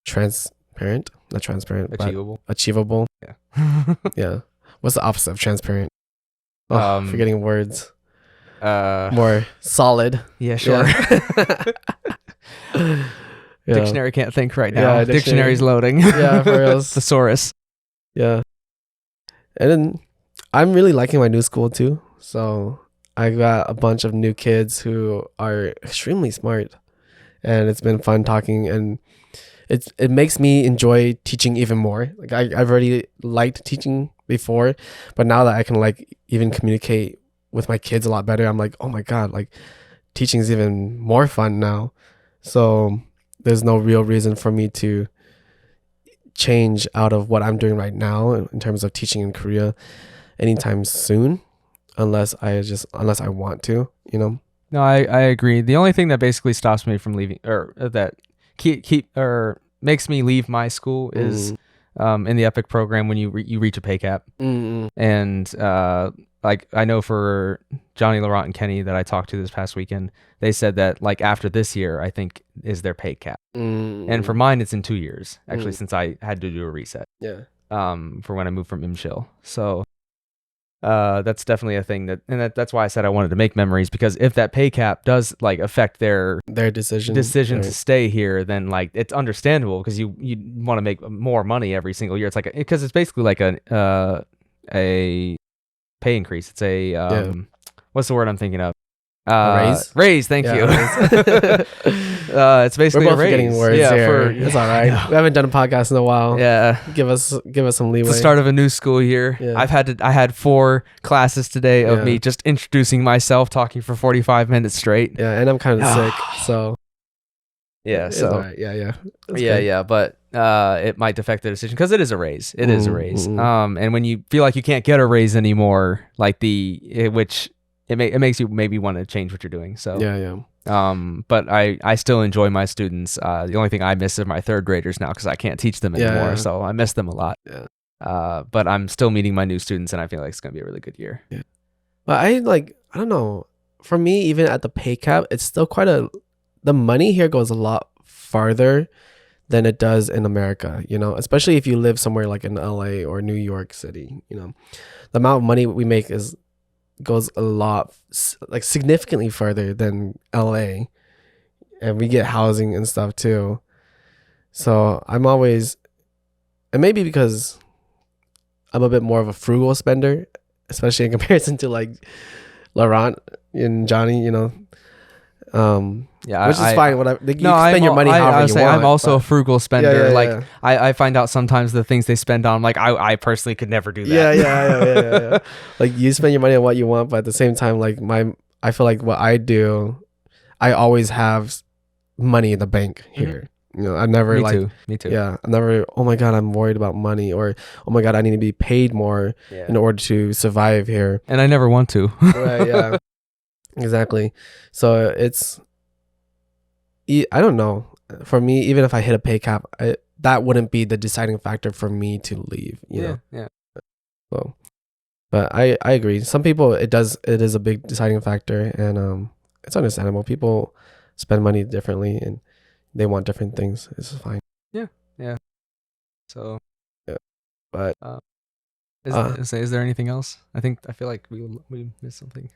A: not transparent,
B: Achievable.
A: but achievable.
B: Yeah.
A: Yeah. What's the opposite of transparent? Oh, forgetting words.
B: Uh
A: More solid.
B: Yeah, sure.
A: Yeah.
B: Dictionary can't think right now.
A: Yeah,
B: Dictionary's loading.
A: Yeah, for reals.
B: Thesaurus.
A: Yeah. And then I'm really liking my new school too. So I got a bunch of new kids who are extremely smart. And it's been fun talking, and it makes me enjoy teaching even more. Like I've already liked teaching before, but now that I can like even communicate with my kids a lot better, I'm like, oh my God, like teaching is even more fun now. So there's no real reason for me to change out of what I'm doing right now in terms of teaching in Korea anytime soon, unless I want to, you know.
B: No, I agree. The only thing that basically stops me from leaving, or that keep or makes me leave my school is in the EPIC program when you reach a pay cap. And like I know for Johnny, Laurent, and Kenny that I talked to this past weekend, they said that like after this year, I think is their pay cap. And for mine, it's in 2 years actually, since I had to do a reset.
A: Yeah.
B: For when I moved from Imshil. So that's definitely a thing that's why I said I wanted to make memories, because if that pay cap does like affect their
A: decision
B: right, to stay here, then like it's understandable, because you want to make more money every single year. It's like because it's basically like a pay increase. It's a what's the word I'm thinking of? Raise. Thank you. It's basically
A: we're both
B: a raise.
A: Getting words here. It's all right. We haven't done a podcast in a while.
B: Yeah,
A: give us some leeway.
B: It's the start of a new school year. Yeah. I had 4 classes today of me just introducing myself, talking for 45 minutes straight.
A: Yeah, and I'm kind of sick, so
B: yeah.
A: It's
B: so
A: all right. Yeah.
B: But it might affect the decision, because it is a raise. It is a raise. And when you feel like you can't get a raise anymore, like it makes you maybe want to change what you're doing. So
A: yeah.
B: But I still enjoy my students. The only thing I miss is my 3rd graders now, because I can't teach them anymore. Yeah. So I miss them a lot.
A: Yeah.
B: But I'm still meeting my new students, and I feel like it's gonna be a really good year.
A: Yeah. But I don't know. For me, even at the pay cap, it's still the money here goes a lot farther than it does in America, you know, especially if you live somewhere like in LA or New York City, you know, the amount of money we make goes a lot, like significantly further than LA, and we get housing and stuff too. So I'm always, and maybe because I'm a bit more of a frugal spender, especially in comparison to like Laurent and Johnny, you know. Which is fine. You can spend your money however you want.
B: I'm also a frugal spender. I find out sometimes the things they spend on, like I personally could never do that.
A: Yeah. Like you spend your money on what you want, but at the same time, like I feel like what I do, I always have money in the bank here. You know, I never
B: Me too.
A: Yeah, I never. Oh my God, I'm worried about money, or oh my God, I need to be paid more in order to survive here.
B: And I never want to.
A: Right. Yeah. Exactly. So I don't know. For me, even if I hit a pay cap, that wouldn't be the deciding factor for me to leave. You know.
B: Yeah.
A: So, but I agree. Some people it is a big deciding factor, and it's understandable. People spend money differently, and they want different things. It's fine.
B: Yeah. So.
A: Yeah. But.
B: Is there anything else? I feel like we missed something.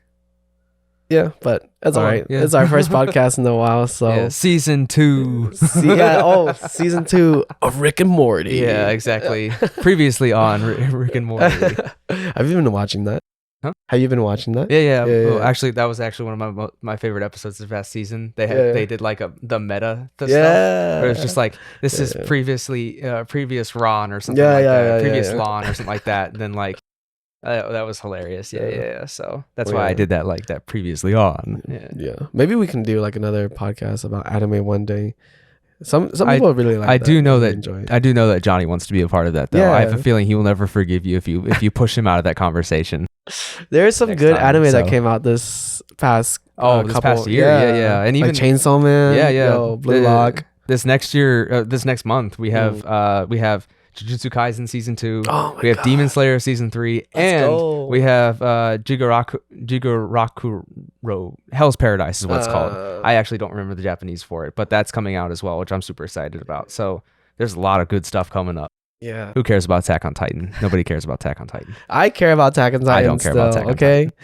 A: Yeah, but that's all right. Yeah. It's our first podcast in a while, so
B: season 2.
A: Season 2 of Rick and Morty.
B: Yeah, exactly. Previously on Rick and Morty.
A: Have you been watching that?
B: Huh?
A: Have you been watching that?
B: Yeah. Well, actually, that was actually one of my favorite episodes of last season. They did like the meta stuff, where it's just like this is previous Ron or something like that, previous Lon or something like that. And then like. That was hilarious. Yeah. So that's why I did that, like that previously on.
A: Yeah. Maybe we can do like another podcast about anime one day. Some
B: I-
A: people really like
B: I
A: that.
B: do know
A: really
B: that
A: enjoy it.
B: I do know that Johnny wants to be a part of that, though. I have a
A: Yeah.
B: feeling he will never forgive you if you push him out of that conversation.
A: There's some
B: next
A: good
B: time,
A: anime that
B: so.
A: came out this past
B: This
A: couple,
B: past year, yeah, and even
A: like Chainsaw Man,
B: yeah,
A: Blue Lock.
B: This next month we have Jujutsu Kaisen season 2.
A: Oh my
B: We have
A: god,
B: Demon Slayer season 3,
A: Let's
B: and
A: go.
B: we have Jigorakuro Hell's Paradise is what it's called. I actually don't remember the Japanese for it, but that's coming out as well, which I'm super excited about. So there's a lot of good stuff coming up.
A: Yeah,
B: Who cares about Attack on Titan? Nobody cares about Attack on Titan.
A: I care about Attack on Titan.
B: I don't care about Attack on
A: okay?
B: Titan.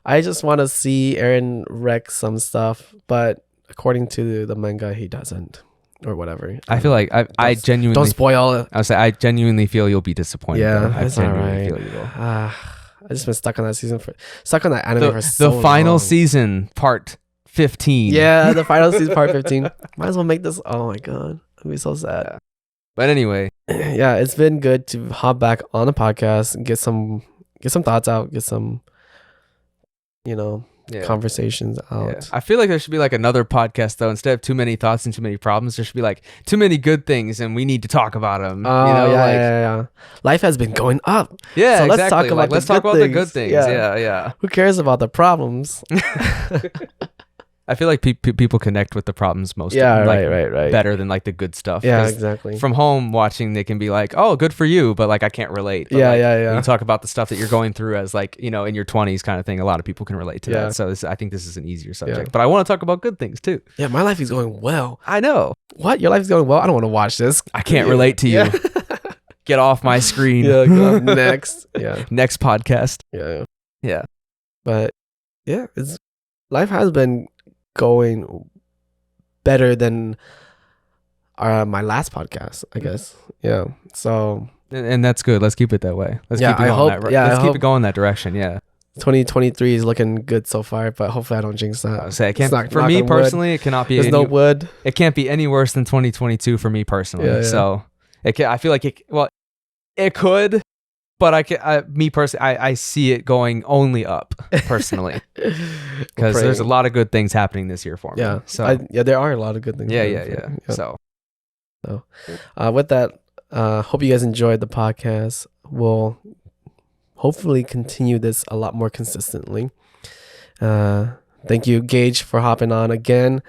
A: I just want to see Eren wreck some stuff, but according to the manga, he doesn't, or whatever.
B: I feel like I genuinely
A: don't spoil it.
B: I would say I genuinely feel you'll be disappointed.
A: Yeah,
B: though. I
A: that's
B: genuinely
A: alright.
B: feel you will.
A: I just been stuck on that stuck on that anime for so
B: The final
A: long.
B: season, part 15.
A: Yeah, the final season, part 15. Might as well make this. Oh my god, it'd be so sad.
B: But anyway,
A: Yeah, it's been good to hop back on the podcast and get some thoughts out, get some, conversations out.
B: yeah. I feel like there should be like another podcast though. Instead of too many thoughts and too many problems, there should be like too many good things, and we need to talk about them.
A: Oh,
B: yeah,
A: yeah. Life has been going up.
B: Yeah,
A: So let's
B: exactly.
A: talk about
B: Like,
A: the
B: let's talk
A: good
B: about the good
A: things.
B: things.
A: Yeah.
B: Yeah.
A: Who cares about the problems?
B: I feel like people connect with the problems most.
A: Yeah,
B: like,
A: right.
B: Better than like the good stuff.
A: Yeah,
B: 'Cause
A: exactly.
B: From home watching, they can be like, "Oh, good for you," but like I can't relate. But,
A: Yeah,
B: like,
A: yeah.
B: When you talk about the stuff that you're going through as like in your 20s kind of thing, a lot of people can relate to
A: Yeah.
B: that. So I think this is an easier subject.
A: Yeah.
B: But I want to talk about good things too.
A: Yeah, my life is going well.
B: I know.
A: What? Your life is going well? I don't want to watch this.
B: I can't relate to you.
A: Yeah.
B: Get off my screen.
A: Yeah, go up next. Yeah.
B: Next podcast.
A: Yeah.
B: Yeah.
A: But yeah, life has been going better than my last podcast, I guess. Yeah. So
B: And that's good. Let's keep it that way. Let's
A: Yeah,
B: keep it
A: I
B: going
A: hope-
B: that
A: yeah,
B: Let's
A: I
B: keep
A: hope-
B: it going that direction. Yeah.
A: 2023 is looking good so far, but hopefully I don't jinx that.
B: I would say it can't,
A: It's not-
B: for
A: knock
B: me
A: on wood.
B: personally, it cannot be
A: There's no wood.
B: it can't be any worse than 2022 for me personally.
A: Yeah, yeah.
B: So I feel like it could, but me personally, I see it going only up personally because there's a lot of good things happening this year for me.
A: Yeah.
B: So
A: there are a lot of good things.
B: yeah.
A: going for me.
B: So
A: With that, hope you guys enjoyed the podcast. We'll hopefully continue this a lot more consistently. Thank you, Gage, for hopping on again,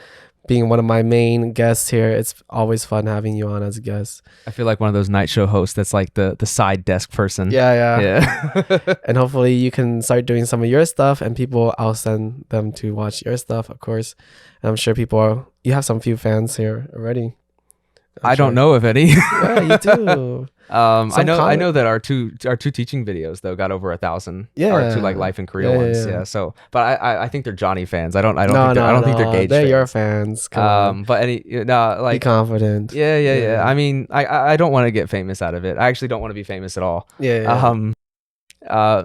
A: being one of my main guests here. It's always fun having you on as a guest.
B: I feel like one of those night show hosts that's like the side desk person.
A: Yeah.
B: Yeah.
A: And hopefully you can start doing some of your stuff, and I'll send them to watch your stuff, of course. And I'm sure you have some few fans here already.
B: I don't know of any.
A: Yeah, you do.
B: I know that our two teaching videos though got over 1,000.
A: Yeah.
B: Our two like life and Korea
A: Yeah,
B: ones.
A: yeah.
B: Yeah. So, but I think they're Johnny fans. I don't think they're Gage
A: They're
B: fans.
A: your fans. Come on.
B: But
A: Be
B: like
A: confident.
B: yeah.
A: Yeah.
B: I mean, I don't want to get famous out of it. I actually don't want to be famous at all.
A: Yeah.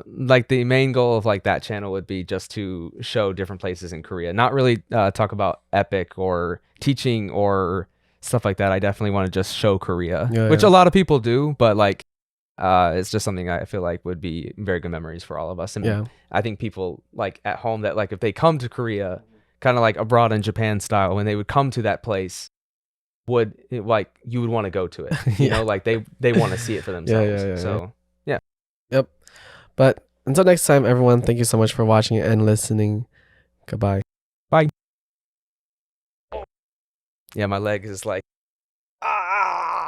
B: Like the main goal of like that channel would be just to show different places in Korea, not really talk about epic or teaching or stuff like that. I definitely want to just show Korea, which a lot of people do, but like it's just something I feel like would be very good memories for all of us. And
A: Yeah.
B: I think people like at home that like if they come to Korea, kind of like abroad in Japan style, when they would come to that place, you would want to go to it. You know, like they want to see it for themselves.
A: Yeah.
B: So
A: Yep. But until next time, everyone, thank you so much for watching and listening. Goodbye.
B: yeah, my leg is like